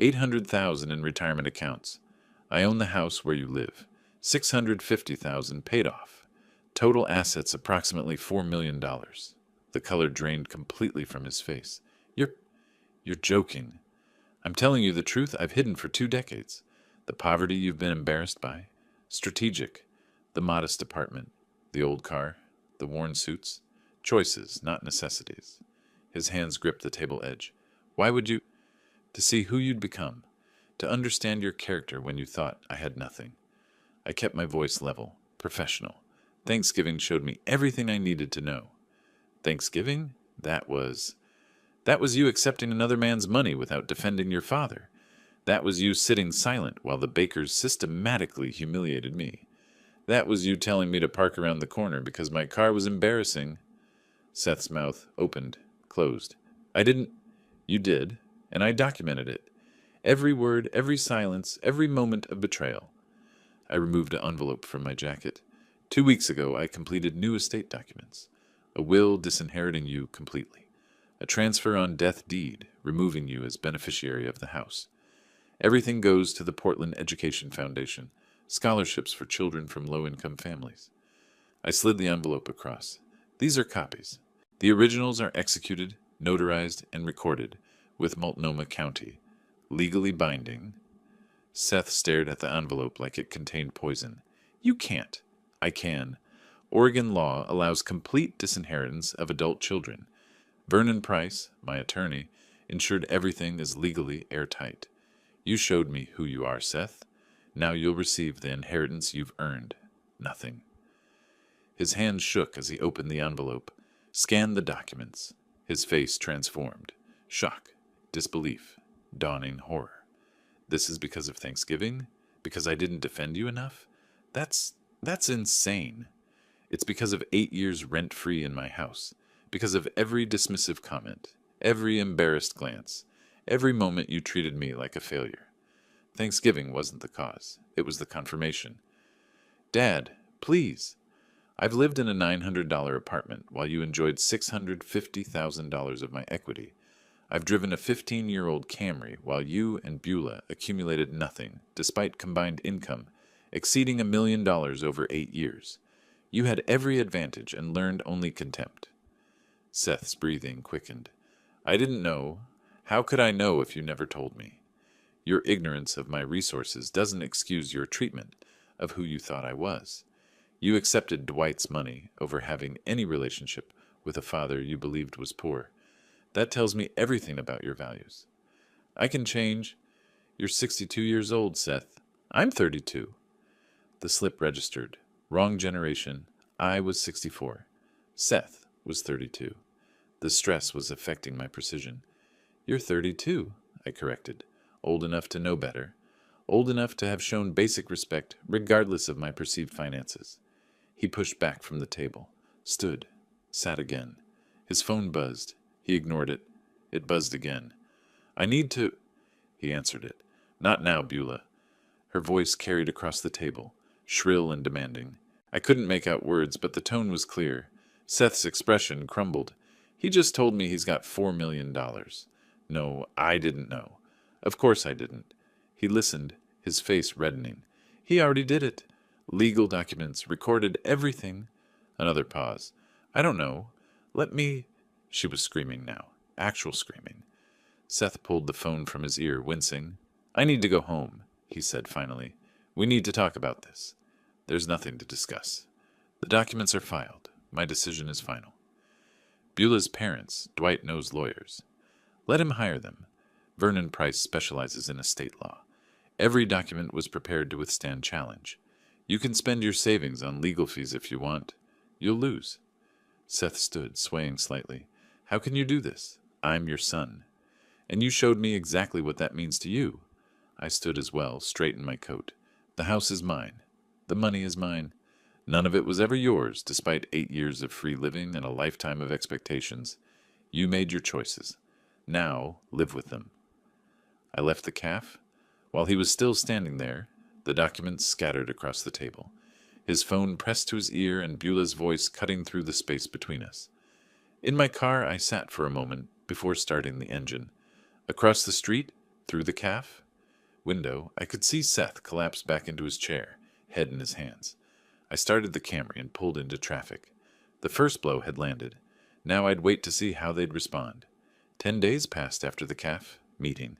800,000 in retirement accounts. I own the house where you live, 650,000 paid off. Total assets approximately $4 million. The color drained completely from his face. You're joking. I'm telling you the truth I've hidden for 2 decades. The poverty you've been embarrassed by. Strategic. The modest apartment. The old car. The worn suits. Choices, not necessities. His hands gripped the table edge. Why would you? To see who you'd become. To understand your character when you thought I had nothing. I kept my voice level, professional. Thanksgiving showed me everything I needed to know. Thanksgiving? That was you accepting another man's money without defending your father. That was you sitting silent while the bakers systematically humiliated me. That was you telling me to park around the corner because my car was embarrassing. Seth's mouth opened, closed. I didn't. You did, and I documented it. Every word, every silence, every moment of betrayal. I removed an envelope from my jacket. 2 weeks ago, I completed new estate documents. A will disinheriting you completely. A transfer on death deed, removing you as beneficiary of the house. Everything goes to the Portland Education Foundation, scholarships for children from low-income families. I slid the envelope across. These are copies. The originals are executed, notarized, and recorded with Multnomah County. Legally binding. Seth stared at the envelope like it contained poison. You can't. I can. Oregon law allows complete disinheritance of adult children. Vernon Price, my attorney, ensured everything is legally airtight. You showed me who you are, Seth. Now you'll receive the inheritance you've earned. Nothing. His hand shook as he opened the envelope, scanned the documents. His face transformed. Shock, disbelief, dawning horror. This is because of Thanksgiving? Because I didn't defend you enough? That's insane. It's because of 8 years rent-free in my house. Because of every dismissive comment, every embarrassed glance, every moment you treated me like a failure. Thanksgiving wasn't the cause. It was the confirmation. Dad, please. I've lived in a $900 apartment while you enjoyed $650,000 of my equity. I've driven a 15-year-old Camry while you and Beulah accumulated nothing, despite combined income exceeding $1 million over 8 years. You had every advantage and learned only contempt. Seth's breathing quickened. I didn't know. How could I know if you never told me? Your ignorance of my resources doesn't excuse your treatment of who you thought I was. You accepted Dwight's money over having any relationship with a father you believed was poor. That tells me everything about your values. I can change. You're 62 years old, Seth. I'm 32. The slip registered. Wrong generation. I was 64. Seth was 32. The stress was affecting my precision. You're 32, I corrected. Old enough to know better. Old enough to have shown basic respect, regardless of my perceived finances. He pushed back from the table, stood, sat again. His phone buzzed. He ignored it. It buzzed again. I need to... He answered it. Not now, Beulah. Her voice carried across the table, shrill and demanding. I couldn't make out words, but the tone was clear. Seth's expression crumbled. He just told me he's got $4 million. No, I didn't know. Of course I didn't. He listened, his face reddening. He already did it. Legal documents, recorded everything. Another pause. I don't know. Let me... She was screaming now. Actual screaming. Seth pulled the phone from his ear, wincing. I need to go home, he said finally. We need to talk about this. There's nothing to discuss. The documents are filed. My decision is final. Beulah's parents, Dwight knows lawyers. Let him hire them. Vernon Price specializes in estate law. Every document was prepared to withstand challenge. You can spend your savings on legal fees if you want. You'll lose. Seth stood, swaying slightly. How can you do this? I'm your son. And you showed me exactly what that means to you. I stood as well, straightened my coat. The house is mine. The money is mine. None of it was ever yours, despite 8 years of free living and a lifetime of expectations. You made your choices. Now, live with them. I left the cafe. While he was still standing there, the documents scattered across the table, his phone pressed to his ear and Beulah's voice cutting through the space between us. In my car, I sat for a moment before starting the engine. Across the street, through the cafe window, I could see Seth collapse back into his chair, head in his hands. I started the Camry and pulled into traffic. The first blow had landed. Now I'd wait to see how they'd respond. 10 days passed after the cafe meeting.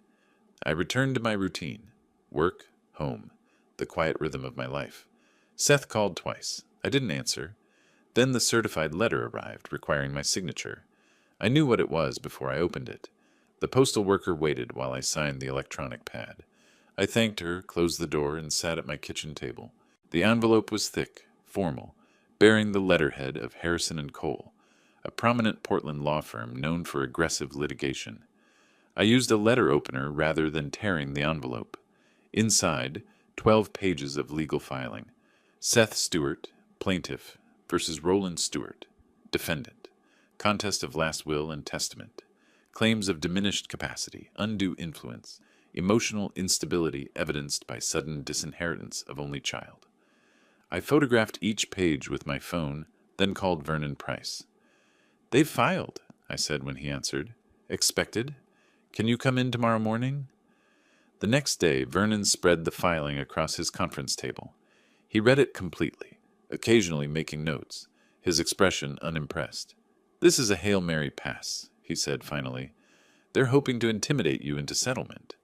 I returned to my routine. Work, home, the quiet rhythm of my life. Seth called twice. I didn't answer. Then the certified letter arrived, requiring my signature. I knew what it was before I opened it. The postal worker waited while I signed the electronic pad. I thanked her, closed the door, and sat at my kitchen table. The envelope was thick, formal, bearing the letterhead of Harrison & Cole, a prominent Portland law firm known for aggressive litigation. I used a letter opener rather than tearing the envelope. Inside, 12 pages of legal filing. Seth Stewart, plaintiff, versus Roland Stewart, defendant. Contest of last will and testament. Claims of diminished capacity, undue influence, emotional instability evidenced by sudden disinheritance of only child. I photographed each page with my phone, then called Vernon Price. "They've filed," I said when he answered. "Expected? Can you come in tomorrow morning?" The next day, Vernon spread the filing across his conference table. He read it completely, occasionally making notes, his expression unimpressed. "This is a Hail Mary pass," he said finally. "They're hoping to intimidate you into settlement.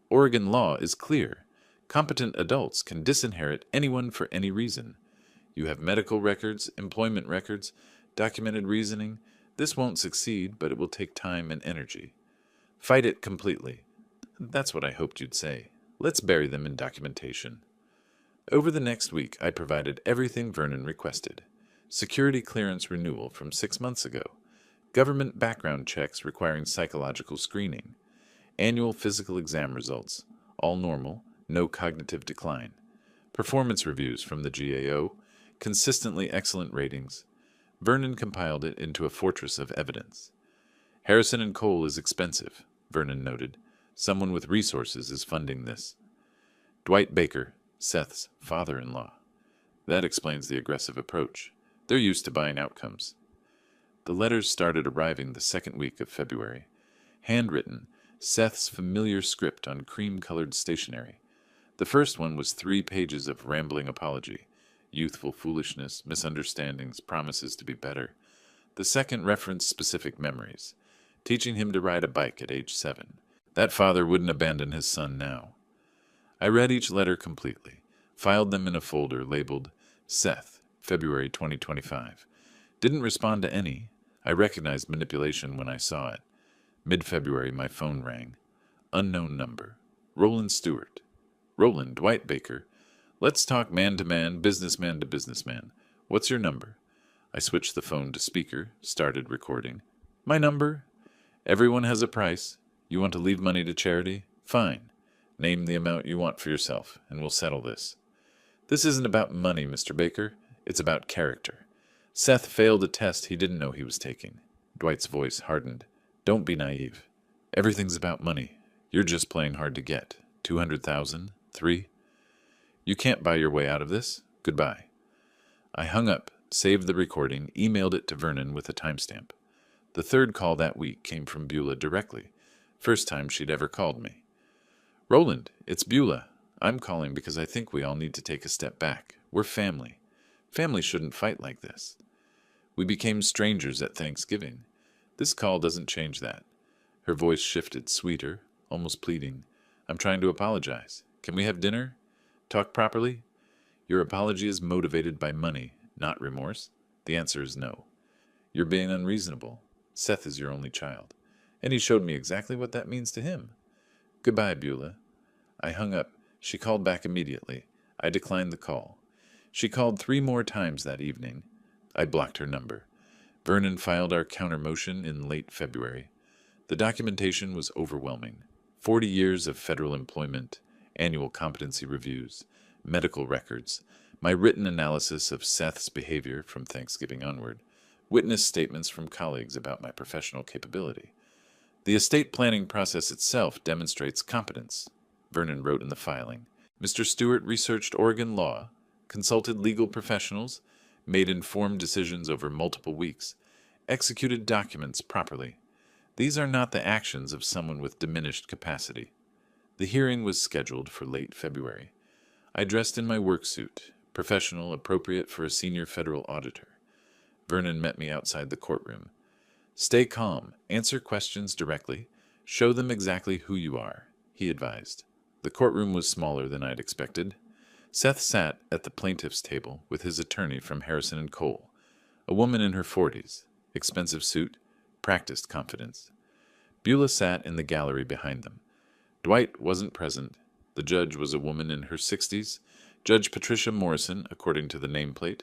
Oregon law is clear. Competent adults can disinherit anyone for any reason. You have medical records, employment records, documented reasoning. This won't succeed, but it will take time and energy. Fight it completely." That's what I hoped you'd say. Let's bury them in documentation. Over the next week, I provided everything Vernon requested. Security clearance renewal from 6 months ago. Government background checks requiring psychological screening. Annual physical exam results. All normal, no cognitive decline. Performance reviews from the GAO. Consistently excellent ratings. Vernon compiled it into a fortress of evidence. Harrison & Cole is expensive, Vernon noted. Someone with resources is funding this. Dwight Baker, Seth's father-in-law. That explains the aggressive approach. They're used to buying outcomes. The letters started arriving the second week of February. Handwritten, Seth's familiar script on cream-colored stationery. The first one was 3 pages of rambling apology, youthful foolishness, misunderstandings, promises to be better. The second referenced specific memories, teaching him to ride a bike at age 7. That father wouldn't abandon his son now. I read each letter completely, filed them in a folder labeled Seth, February 2025. Didn't respond to any. I recognized manipulation when I saw it. Mid-February, my phone rang. Unknown number. Roland Stewart. "Roland, Dwight Baker. Let's talk man-to-man, businessman to businessman. What's your number?" I switched the phone to speaker, started recording. "My number? Everyone has a price. You want to leave money to charity? Fine. Name the amount you want for yourself, and we'll settle this. This isn't about money, Mr. Baker. It's about character. Seth failed a test he didn't know he was taking." Dwight's voice hardened. "Don't be naive. Everything's about money. You're just playing hard to get. 200,000? 3? You can't buy your way out of this. Goodbye." I hung up, saved the recording, emailed it to Vernon with a timestamp. The third call that week came from Beulah directly. First time she'd ever called me. "Roland, it's Beulah. I'm calling because I think we all need to take a step back. We're family. Family shouldn't fight like this. We became strangers at Thanksgiving. This call doesn't change that." Her voice shifted, sweeter, almost pleading. "I'm trying to apologize. Can we have dinner? Talk properly? Your apology is motivated by money, not remorse. The answer is no. You're being unreasonable. Seth is your only child. And he showed me exactly what that means to him. Goodbye, Beulah." I hung up. She called back immediately. I declined the call. She called 3 more times that evening. I blocked her number. Vernon filed our counter-motion in late February. The documentation was overwhelming. 40 years of federal employment, annual competency reviews, medical records, my written analysis of Seth's behavior from Thanksgiving onward, witness statements from colleagues about my professional capability. The estate planning process itself demonstrates competence, Vernon wrote in the filing. Mr. Stewart researched Oregon law, consulted legal professionals, made informed decisions over multiple weeks, executed documents properly. These are not the actions of someone with diminished capacity. The hearing was scheduled for late February. I dressed in my work suit, professional, appropriate for a senior federal auditor. Vernon met me outside the courtroom. Stay calm, answer questions directly, show them exactly who you are, he advised. The courtroom was smaller than I'd expected. Seth sat at the plaintiff's table with his attorney from Harrison and Cole, a woman in her 40s, expensive suit, practiced confidence. Beulah sat in the gallery behind them. Dwight wasn't present. The judge was a woman in her 60s, Judge Patricia Morrison, according to the nameplate.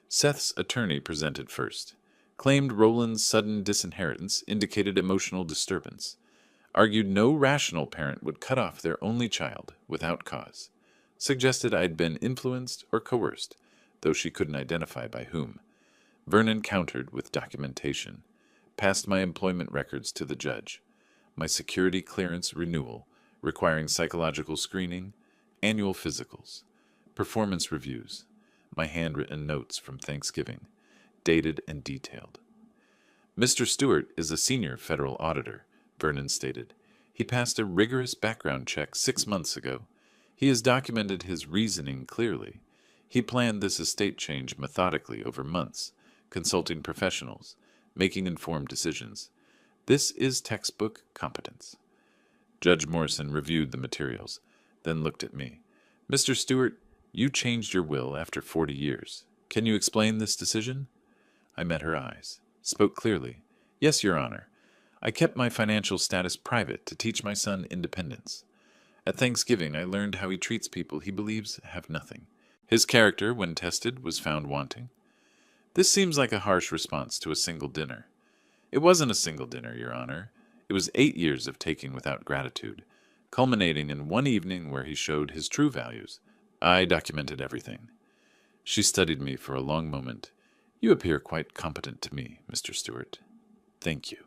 Seth's attorney presented first. Claimed Roland's sudden disinheritance indicated emotional disturbance. Argued no rational parent would cut off their only child without cause. Suggested I'd been influenced or coerced, though she couldn't identify by whom. Vernon countered with documentation. Passed my employment records to the judge. My security clearance renewal, requiring psychological screening, annual physicals, performance reviews, my handwritten notes from Thanksgiving, dated and detailed. Mr. Stewart is a senior federal auditor, Vernon stated. He passed a rigorous background check 6 months ago. He has documented his reasoning clearly. He planned this estate change methodically over months, consulting professionals, making informed decisions. This is textbook competence. Judge Morrison reviewed the materials, then looked at me. Mr. Stewart, you changed your will after 40 years. Can you explain this decision? I met her eyes, spoke clearly. Yes, Your Honor. I kept my financial status private to teach my son independence. At Thanksgiving, I learned how he treats people he believes have nothing. His character, when tested, was found wanting. This seems like a harsh response to a single dinner. It wasn't a single dinner, Your Honor. It was 8 years of taking without gratitude, culminating in one evening where he showed his true values. I documented everything. She studied me for a long moment. You appear quite competent to me, Mr. Stewart. Thank you.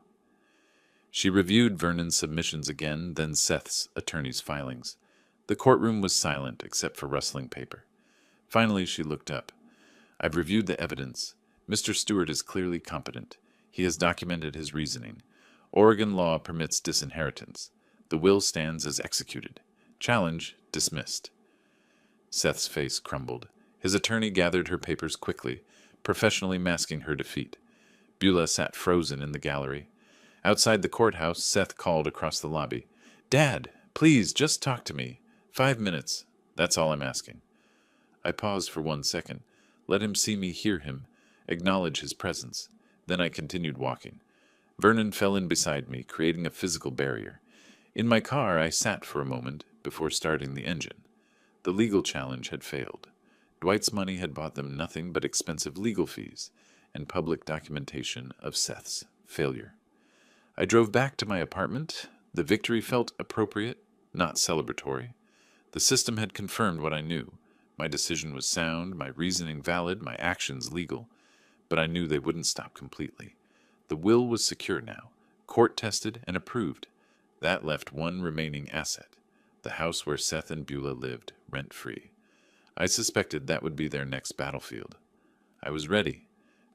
She reviewed Vernon's submissions again, then Seth's attorney's filings. The courtroom was silent except for rustling paper. Finally, she looked up. I've reviewed the evidence. Mr. Stewart is clearly competent. He has documented his reasoning. Oregon law permits disinheritance. The will stands as executed. Challenge dismissed. Seth's face crumbled. His attorney gathered her papers quickly, professionally masking her defeat. Beulah sat frozen in the gallery. Outside the courthouse, Seth called across the lobby. Dad, please, just talk to me. 5 minutes. That's all I'm asking. I paused for 1 second. Let him see me, hear him, acknowledge his presence. Then I continued walking. Vernon fell in beside me, creating a physical barrier. In my car, I sat for a moment before starting the engine. The legal challenge had failed. Dwight's money had bought them nothing but expensive legal fees and public documentation of Seth's failure. I drove back to my apartment. The victory felt appropriate, not celebratory. The system had confirmed what I knew. My decision was sound, my reasoning valid, my actions legal. But I knew they wouldn't stop completely. The will was secure now, court-tested and approved. That left one remaining asset, the house where Seth and Beulah lived, rent-free. I suspected that would be their next battlefield. I was ready.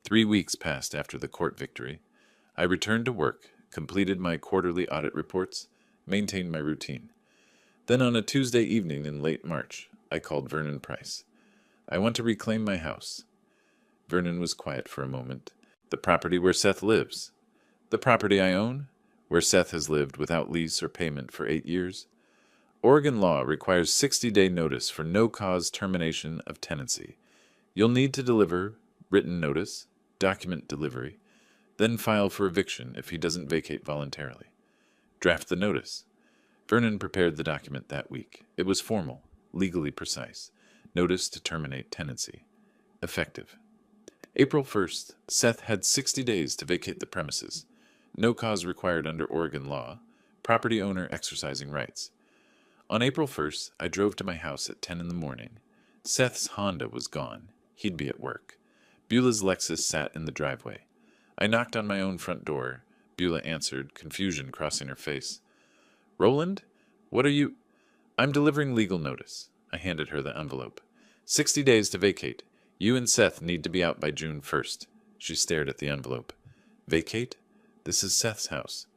3 weeks passed after the court victory. I returned to work, completed my quarterly audit reports, maintained my routine. Then on a Tuesday evening in late March, I called Vernon Price. I want to reclaim my house. Vernon was quiet for a moment. The property where Seth lives. The property I own, where Seth has lived without lease or payment for 8 years. Oregon law requires 60-day notice for no-cause termination of tenancy. You'll need to deliver written notice, document delivery, then file for eviction if he doesn't vacate voluntarily. Draft the notice. Vernon prepared the document that week. It was formal, legally precise. Notice to terminate tenancy. Effective. April 1st, Seth had 60 days to vacate the premises. No cause required under Oregon law. Property owner exercising rights. On April 1st, I drove to my house at 10 in the morning. Seth's Honda was gone. He'd be at work. Beulah's Lexus sat in the driveway. I knocked on my own front door. Beulah answered, confusion crossing her face. Roland? What are you? I'm delivering legal notice. I handed her the envelope. 60 days to vacate. You and Seth need to be out by June 1st. She stared at the envelope. Vacate? This is Seth's house.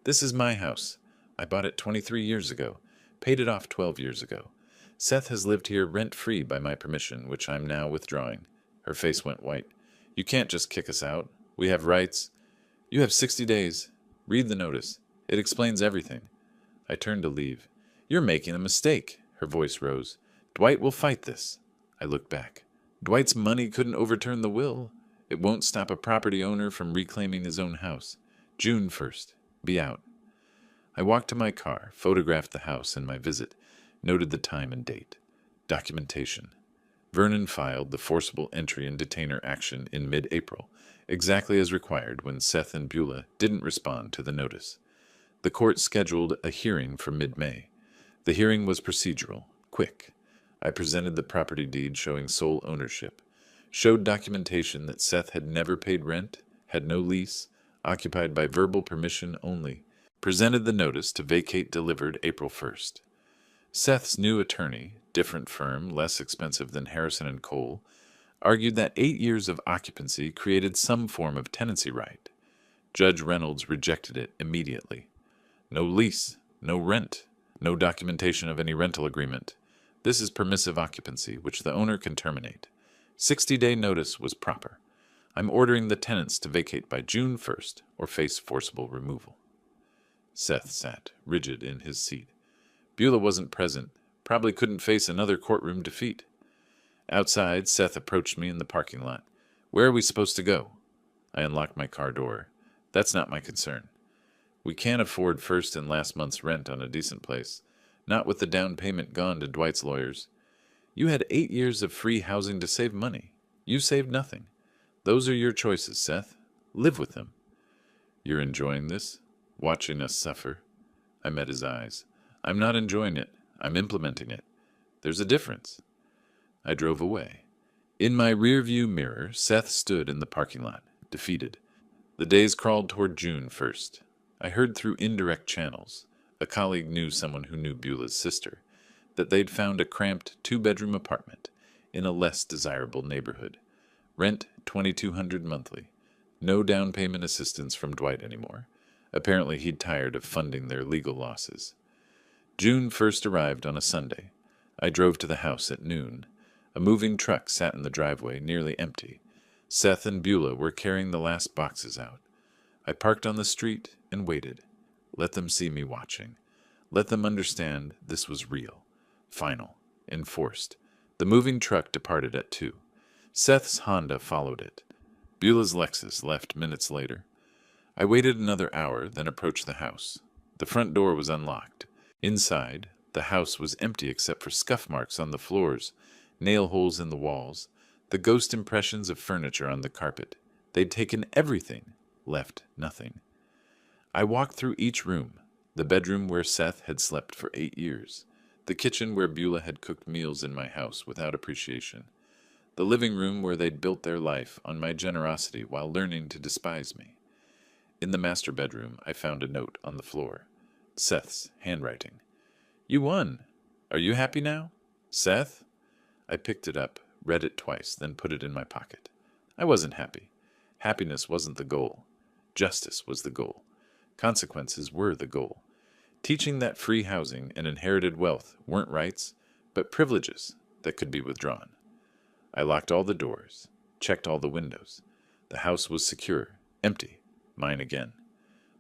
This is my house. I bought it 23 years ago. Paid it off 12 years ago. Seth has lived here rent-free by my permission, which I'm now withdrawing. Her face went white. You can't just kick us out. We have rights. You have 60 days. Read the notice. It explains everything. I turned to leave. You're making a mistake. Her voice rose. Dwight will fight this. I looked back. Dwight's money couldn't overturn the will. It won't stop a property owner from reclaiming his own house. June 1st. Be out. I walked to my car, photographed the house and my visit, noted the time and date. Documentation. Vernon filed the forcible entry and detainer action in mid-April, exactly as required when Seth and Beulah didn't respond to the notice. The court scheduled a hearing for mid-May. The hearing was procedural, quick. I presented the property deed showing sole ownership, showed documentation that Seth had never paid rent, had no lease, occupied by verbal permission only, presented the notice to vacate delivered April 1st. Seth's new attorney, different firm, less expensive than Harrison & Cole, argued that 8 years of occupancy created some form of tenancy right. Judge Reynolds rejected it immediately. No lease, no rent, no documentation of any rental agreement. This is permissive occupancy, which the owner can terminate. 60-day notice was proper. I'm ordering the tenants to vacate by June 1st or face forcible removal. Seth sat, rigid in his seat. Beulah wasn't present, probably couldn't face another courtroom defeat. Outside, Seth approached me in the parking lot. Where are we supposed to go? I unlocked my car door. That's not my concern. We can't afford first and last month's rent on a decent place, not with the down payment gone to Dwight's lawyers. You had 8 years of free housing to save money. You saved nothing. Those are your choices, Seth. Live with them. You're enjoying this? Watching us suffer? I met his eyes. I'm not enjoying it. I'm implementing it. There's a difference. I drove away. In my rearview mirror, Seth stood in the parking lot, defeated. The days crawled toward June 1st. I heard through indirect channels, a colleague knew someone who knew Beulah's sister, that they'd found a cramped 2-bedroom apartment in a less desirable neighborhood. Rent $2,200 monthly. No down payment assistance from Dwight anymore. Apparently he'd tired of funding their legal losses. June 1st arrived on a Sunday. I drove to the house at noon. A moving truck sat in the driveway, nearly empty. Seth and Beulah were carrying the last boxes out. I parked on the street and waited. Let them see me watching. Let them understand this was real, final, enforced. The moving truck departed at 2. Seth's Honda followed it. Beulah's Lexus left minutes later. I waited another hour, then approached the house. The front door was unlocked. Inside, the house was empty except for scuff marks on the floors, nail holes in the walls, the ghost impressions of furniture on the carpet. They'd taken everything, left nothing. I walked through each room, the bedroom where Seth had slept for 8 years, the kitchen where Beulah had cooked meals in my house without appreciation, the living room where they'd built their life on my generosity while learning to despise me. In the master bedroom, I found a note on the floor. Seth's handwriting. You won. Are you happy now? Seth? I picked it up, read it twice, then put it in my pocket. I wasn't happy. Happiness wasn't the goal. Justice was the goal. Consequences were the goal. Teaching that free housing and inherited wealth weren't rights, but privileges that could be withdrawn. I locked all the doors, checked all the windows. The house was secure, empty, mine again.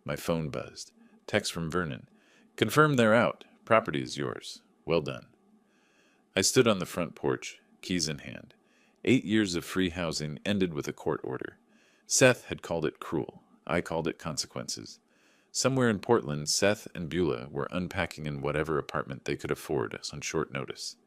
My phone buzzed. Text from Vernon. Confirm they're out. Property is yours. Well done. I stood on the front porch, keys in hand. 8 years of free housing ended with a court order. Seth had called it cruel. I called it consequences. Somewhere in Portland, Seth and Beulah were unpacking in whatever apartment they could afford on short notice.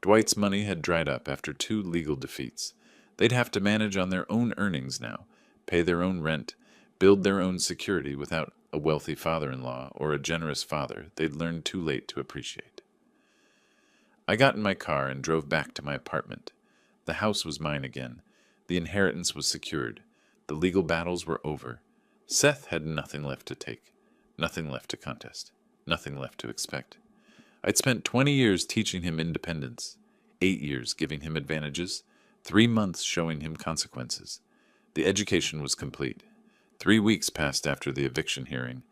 Dwight's money had dried up after 2 legal defeats. They'd have to manage on their own earnings now, pay their own rent, build their own security without a wealthy father-in-law or a generous father they'd learned too late to appreciate. I got in my car and drove back to my apartment. The house was mine again. The inheritance was secured. The legal battles were over. Seth had nothing left to take, nothing left to contest, nothing left to expect. I'd spent 20 years teaching him independence, 8 years giving him advantages, 3 months showing him consequences. The education was complete. 3 weeks passed after the eviction hearing.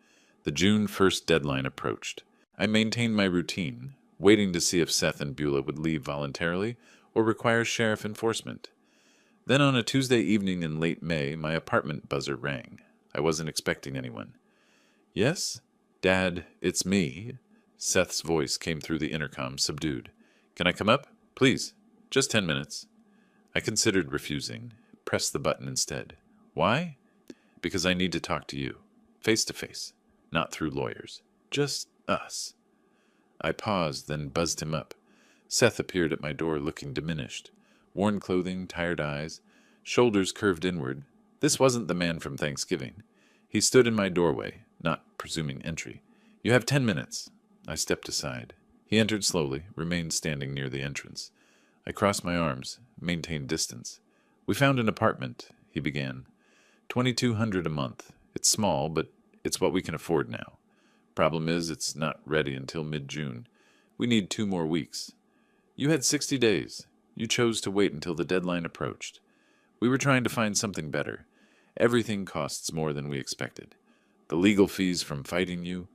The June 1st deadline approached. I maintained my routine, waiting to see if Seth and Beulah would leave voluntarily or require sheriff enforcement. Then on a Tuesday evening in late May, my apartment buzzer rang. I wasn't expecting anyone. "Yes? Dad, it's me." Seth's voice came through the intercom, subdued. "Can I come up? Please. Just 10 minutes." I considered refusing, pressed the button instead. "Why?" "Because I need to talk to you. Face to face. Not through lawyers. Just us." I paused, then buzzed him up. Seth appeared at my door looking diminished. Worn clothing, tired eyes, shoulders curved inward. This wasn't the man from Thanksgiving. He stood in my doorway, not presuming entry. "You have 10 minutes." I stepped aside. He entered slowly, remained standing near the entrance. I crossed my arms, maintained distance. "We found an apartment," he began. $2,200 a month. It's small, but it's what we can afford now. Problem is, it's not ready until mid-June. We need 2 more weeks. You had 60 days. You chose to wait until the deadline approached. We were trying to find something better. Everything costs more than we expected. The legal fees from fighting you."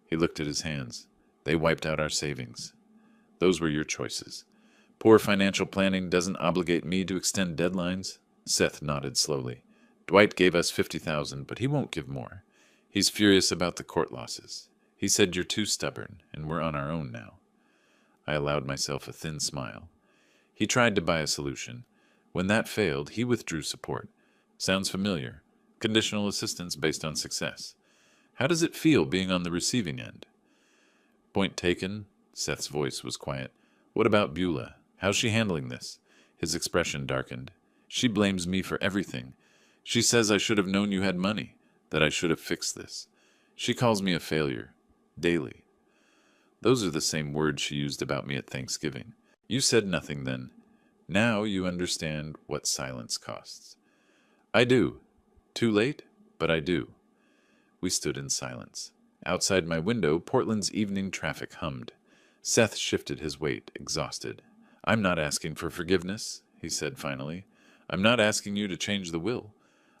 He looked at his hands. "They wiped out our savings. Those were your choices. Poor financial planning doesn't obligate me to extend deadlines." Seth nodded slowly. "Dwight gave us $50,000, but he won't give more. He's furious about the court losses. He said you're too stubborn, and we're on our own now." I allowed myself a thin smile. He tried to buy a solution. When that failed, he withdrew support. Sounds familiar. Conditional assistance based on success. How does it feel being on the receiving end? "Point taken." Seth's voice was quiet. "What about Beulah? How's she handling this?" His expression darkened. "She blames me for everything. She says I should have known you had money, that I should have fixed this. She calls me a failure. Daily." Those are the same words she used about me at Thanksgiving. "You said nothing then. Now you understand what silence costs." "I do. Too late, but I do." We stood in silence. Outside my window, Portland's evening traffic hummed. Seth shifted his weight, exhausted. "I'm not asking for forgiveness," he said finally. "I'm not asking you to change the will.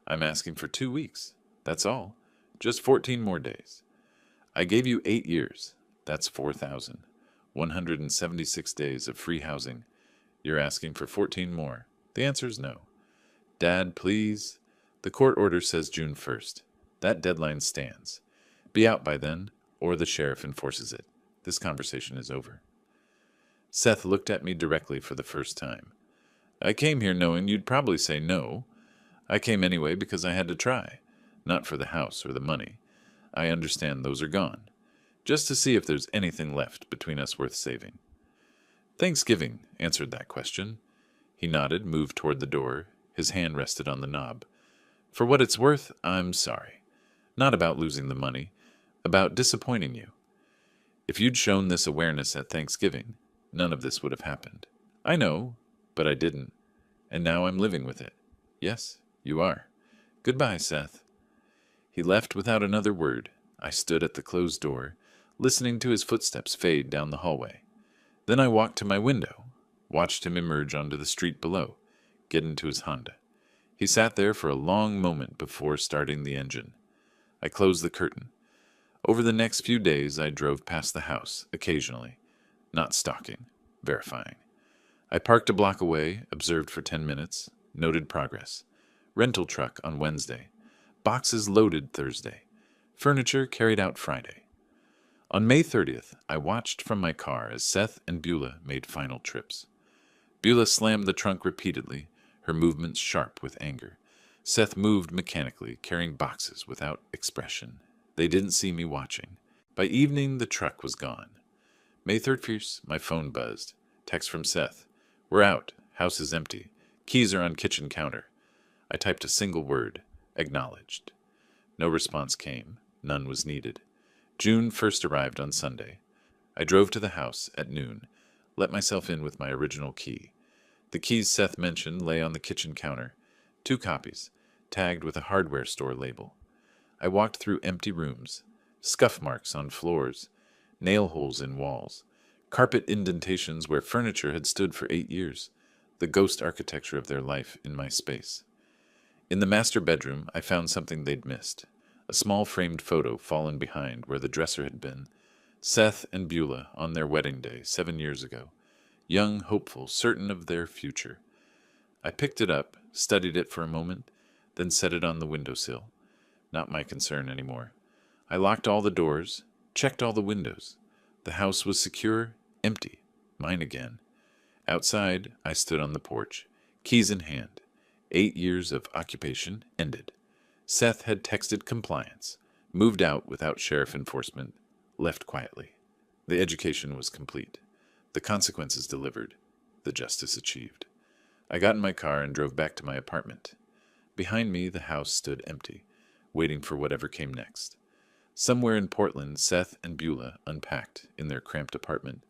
I'm asking for 2 weeks. That's all. Just 14 more days. I gave you 8 years. That's 4,000. 176 days of free housing. You're asking for 14 more. The answer's no." "Dad, please." "The court order says June 1st. That deadline stands. Be out by then, or the sheriff enforces it. This conversation is over." Seth looked at me directly for the first time. "I came here knowing you'd probably say no. I came anyway because I had to try. Not for the house or the money. I understand those are gone. Just to see if there's anything left between us worth saving." "Thanksgiving answered that question." He nodded, moved toward the door. His hand rested on the knob. "For what it's worth, I'm sorry. Not about losing the money. About disappointing you. If you'd shown this awareness at Thanksgiving, none of this would have happened. I know, but I didn't. And now I'm living with it. Yes, you are. Goodbye, Seth." He left without another word. I stood at the closed door, listening to his footsteps fade down the hallway. Then I walked to my window, watched him emerge onto the street below, get into his Honda. He sat there for a long moment before starting the engine. I closed the curtain. Over the next few days, I drove past the house, occasionally. Not stalking, verifying. I parked a block away, observed for 10 minutes, noted progress. Rental truck on Wednesday. Boxes loaded Thursday. Furniture carried out Friday. On May 30th, I watched from my car as Seth and Beulah made final trips. Beulah slammed the trunk repeatedly, her movements sharp with anger. Seth moved mechanically, carrying boxes without expression. They didn't see me watching. By evening, the truck was gone. May 31st, my phone buzzed. Text from Seth. "We're out. House is empty. Keys are on kitchen counter." I typed a single word. Acknowledged. No response came. None was needed. June 1st arrived on Sunday. I drove to the house at noon. let myself in with my original key. The keys Seth mentioned lay on the kitchen counter, 2 copies, tagged with a hardware store label. I walked through empty rooms, scuff marks on floors, nail holes in walls, carpet indentations where furniture had stood for 8 years, the ghost architecture of their life in my space. In the master bedroom, I found something they'd missed, a small framed photo fallen behind where the dresser had been. Seth and Beulah on their wedding day 7 years ago, young, hopeful, certain of their future. I picked it up, studied it for a moment, then set it on the windowsill. Not my concern anymore. I locked all the doors, checked all the windows. The house was secure, empty, mine again. Outside, I stood on the porch, keys in hand. 8 years of occupation ended. Seth had texted compliance, moved out without sheriff enforcement, left quietly. The education was complete. The consequences delivered. The justice achieved. I got in my car and drove back to my apartment. Behind me, the house stood empty, waiting for whatever came next. Somewhere in Portland, Seth and Beulah unpacked in their cramped apartment,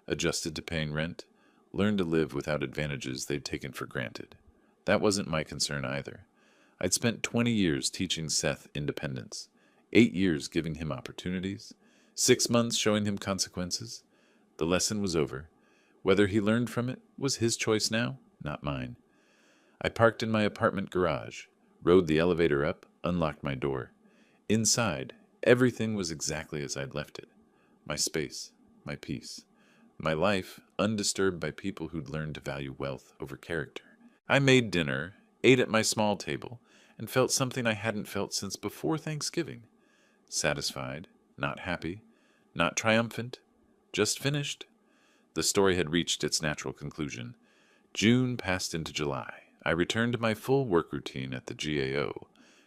adjusted to paying rent, learned to live without advantages they'd taken for granted. That wasn't my concern either. I'd spent 20 years teaching Seth independence, 8 years giving him opportunities, 6 months showing him consequences. The lesson was over. Whether he learned from it was his choice now, not mine. I parked in my apartment garage, rode the elevator up, unlocked my door. Inside, everything was exactly as I'd left it. My space, my peace, my life undisturbed by people who'd learned to value wealth over character. I made dinner, ate at my small table, and felt something I hadn't felt since before Thanksgiving. Satisfied, not happy, not triumphant, just finished. The story had reached its natural conclusion. June passed into July. I returned to my full work routine at the GAO,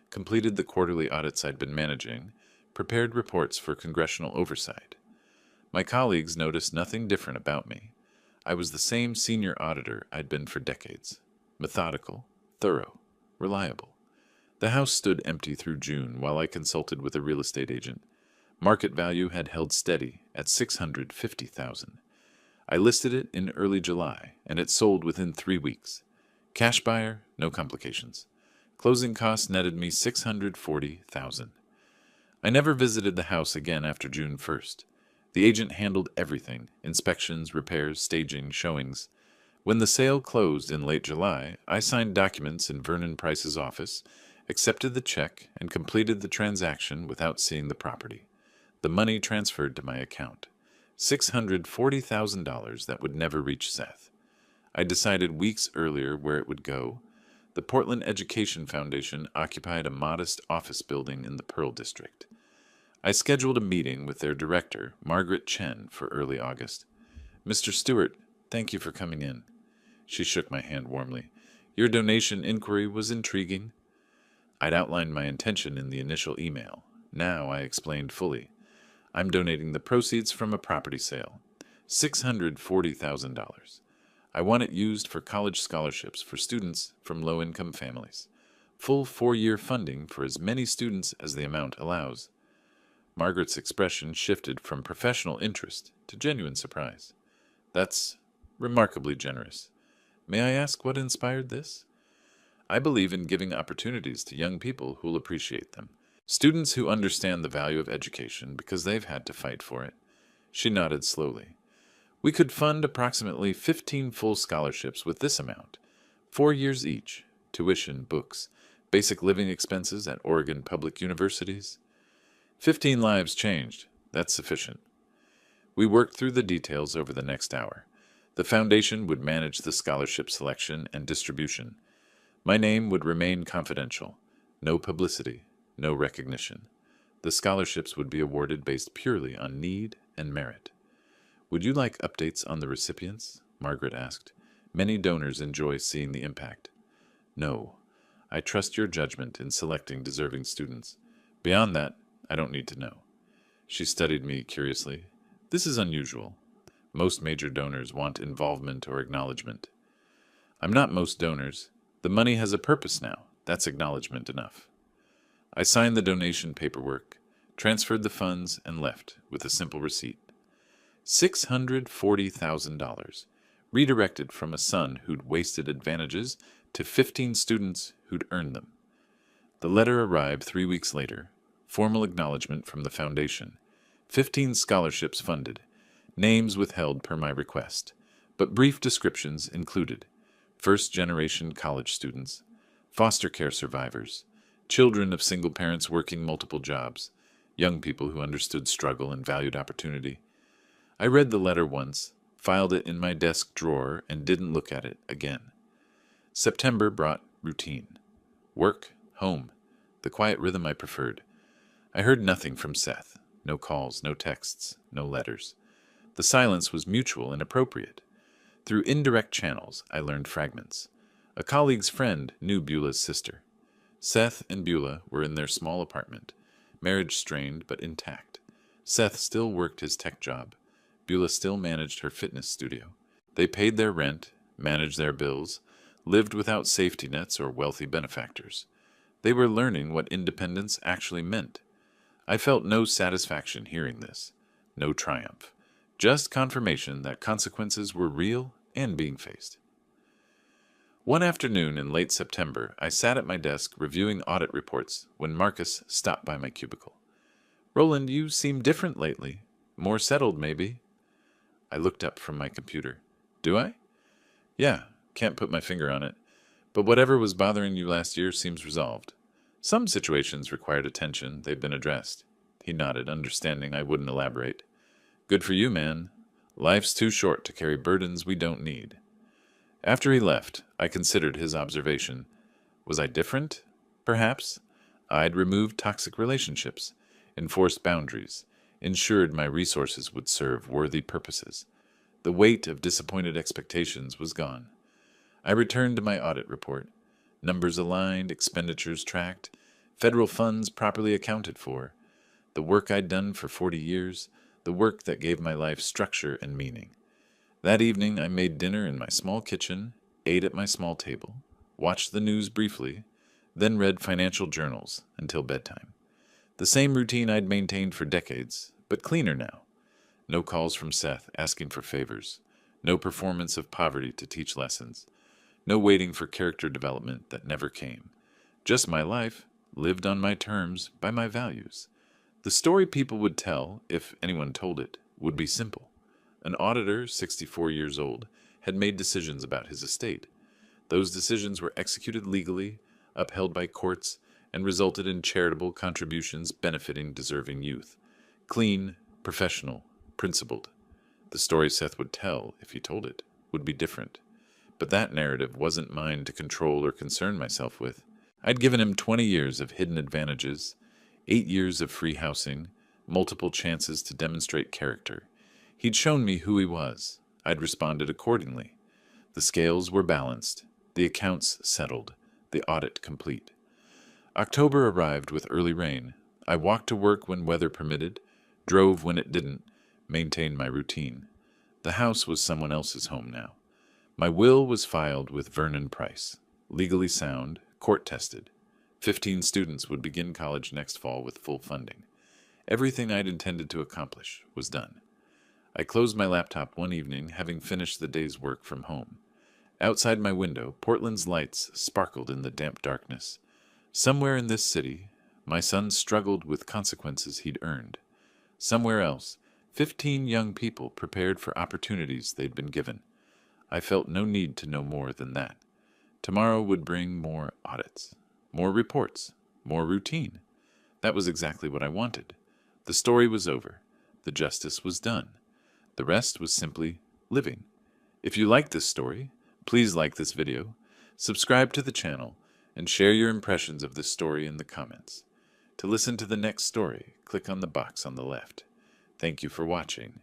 completed the quarterly audits I'd been managing, prepared reports for congressional oversight. My colleagues noticed nothing different about me. I was the same senior auditor I'd been for decades. Methodical, thorough, reliable. The house stood empty through June while I consulted with a real estate agent. Market value had held steady at $650,000. I listed it in early July, and it sold within 3 weeks. Cash buyer, no complications. Closing costs netted me $640,000. I never visited the house again after June 1st. The agent handled everything: inspections, repairs, staging, showings. When the sale closed in late July, I signed documents in Vernon Price's office, accepted the check, and completed the transaction without seeing the property. The money transferred to my account. $640,000 that would never reach Seth. I decided weeks earlier where it would go. The Portland Education Foundation occupied a modest office building in the Pearl District. I scheduled a meeting with their director, Margaret Chen, for early August. "Mr. Stewart, thank you for coming in." She shook my hand warmly. "Your donation inquiry was intriguing." I'd outlined my intention in the initial email. Now I explained fully. I'm donating the proceeds from a property sale, $640,000. I want it used for college scholarships for students from low-income families. Full 4-year funding for as many students as the amount allows. Margaret's expression shifted from professional interest to genuine surprise. "That's remarkably generous. May I ask what inspired this?" "I believe in giving opportunities to young people who'll appreciate them. Students who understand the value of education because they've had to fight for it." She nodded slowly. "We could fund approximately 15 full scholarships with this amount, 4 years each, tuition, books, basic living expenses at Oregon public universities. 15 lives changed. That's sufficient." We worked through the details over the next hour. The foundation would manage the scholarship selection and distribution. My name would remain confidential. No publicity, no recognition. The scholarships would be awarded based purely on need and merit. "Would you like updates on the recipients?" Margaret asked. "Many donors enjoy seeing the impact." "No. I trust your judgment in selecting deserving students. Beyond that, I don't need to know." She studied me curiously. "This is unusual. Most major donors want involvement or acknowledgement." "I'm not most donors. The money has a purpose now. That's acknowledgement enough." I signed the donation paperwork, transferred the funds, and left with a simple receipt. $640,000, redirected from a son who'd wasted advantages to 15 students who'd earned them. The letter arrived 3 weeks later. Formal acknowledgement from the foundation. 15 scholarships funded. Names withheld per my request, but brief descriptions included: first-generation college students, foster care survivors, children of single parents working multiple jobs, young people who understood struggle and valued opportunity. I read the letter once, filed it in my desk drawer, and didn't look at it again. September brought routine. Work, home, the quiet rhythm I preferred. I heard nothing from Seth. No calls, no texts, no letters. The silence was mutual and appropriate. Through indirect channels, I learned fragments. A colleague's friend knew Beulah's sister. Seth and Beulah were in their small apartment, marriage strained but intact. Seth still worked his tech job. Beulah still managed her fitness studio. They paid their rent, managed their bills, lived without safety nets or wealthy benefactors. They were learning what independence actually meant. I felt no satisfaction hearing this, no triumph, just confirmation that consequences were real and being faced. One afternoon in late September, I sat at my desk reviewing audit reports when Marcus stopped by my cubicle. "Roland, you seem different lately. More settled, maybe." I looked up from my computer. "Do I?" "Yeah, can't put my finger on it. But whatever was bothering you last year seems resolved. Some situations required attention. They've been addressed." He nodded, understanding I wouldn't elaborate. "Good for you, man. Life's too short to carry burdens we don't need." After he left, I considered his observation. Was I different? Perhaps. I'd removed toxic relationships, enforced boundaries, ensured my resources would serve worthy purposes. The weight of disappointed expectations was gone. I returned to my audit report. Numbers aligned, expenditures tracked, federal funds properly accounted for. The work I'd done for 40 years, the work that gave my life structure and meaning. That evening I made dinner in my small kitchen, ate at my small table, watched the news briefly, then read financial journals until bedtime. The same routine I'd maintained for decades, but cleaner now. No calls from Seth asking for favors. No performance of poverty to teach lessons. No waiting for character development that never came. Just my life, lived on my terms, by my values. The story people would tell, if anyone told it, would be simple. An auditor, 64 years old, had made decisions about his estate. Those decisions were executed legally, upheld by courts, and resulted in charitable contributions benefiting deserving youth. Clean, professional, principled. The story Seth would tell, if he told it, would be different. But that narrative wasn't mine to control or concern myself with. I'd given him 20 years of hidden advantages, 8 years of free housing, multiple chances to demonstrate character. He'd shown me who he was. I'd responded accordingly. The scales were balanced, the accounts settled, the audit complete. October arrived with early rain. I walked to work when weather permitted, drove when it didn't, maintained my routine. The house was someone else's home now. My will was filed with Vernon Price, legally sound, court-tested. 15 students would begin college next fall with full funding. Everything I'd intended to accomplish was done. I closed my laptop one evening, having finished the day's work from home. Outside my window, Portland's lights sparkled in the damp darkness. Somewhere in this city, my son struggled with consequences he'd earned. Somewhere else, 15 young people prepared for opportunities they'd been given. I felt no need to know more than that. Tomorrow would bring more audits, more reports, more routine. That was exactly what I wanted. The story was over. The justice was done. The rest was simply living. If you like this story, please like this video, subscribe to the channel, and share your impressions of this story in the comments. To listen to the next story, click on the box on the left. Thank you for watching.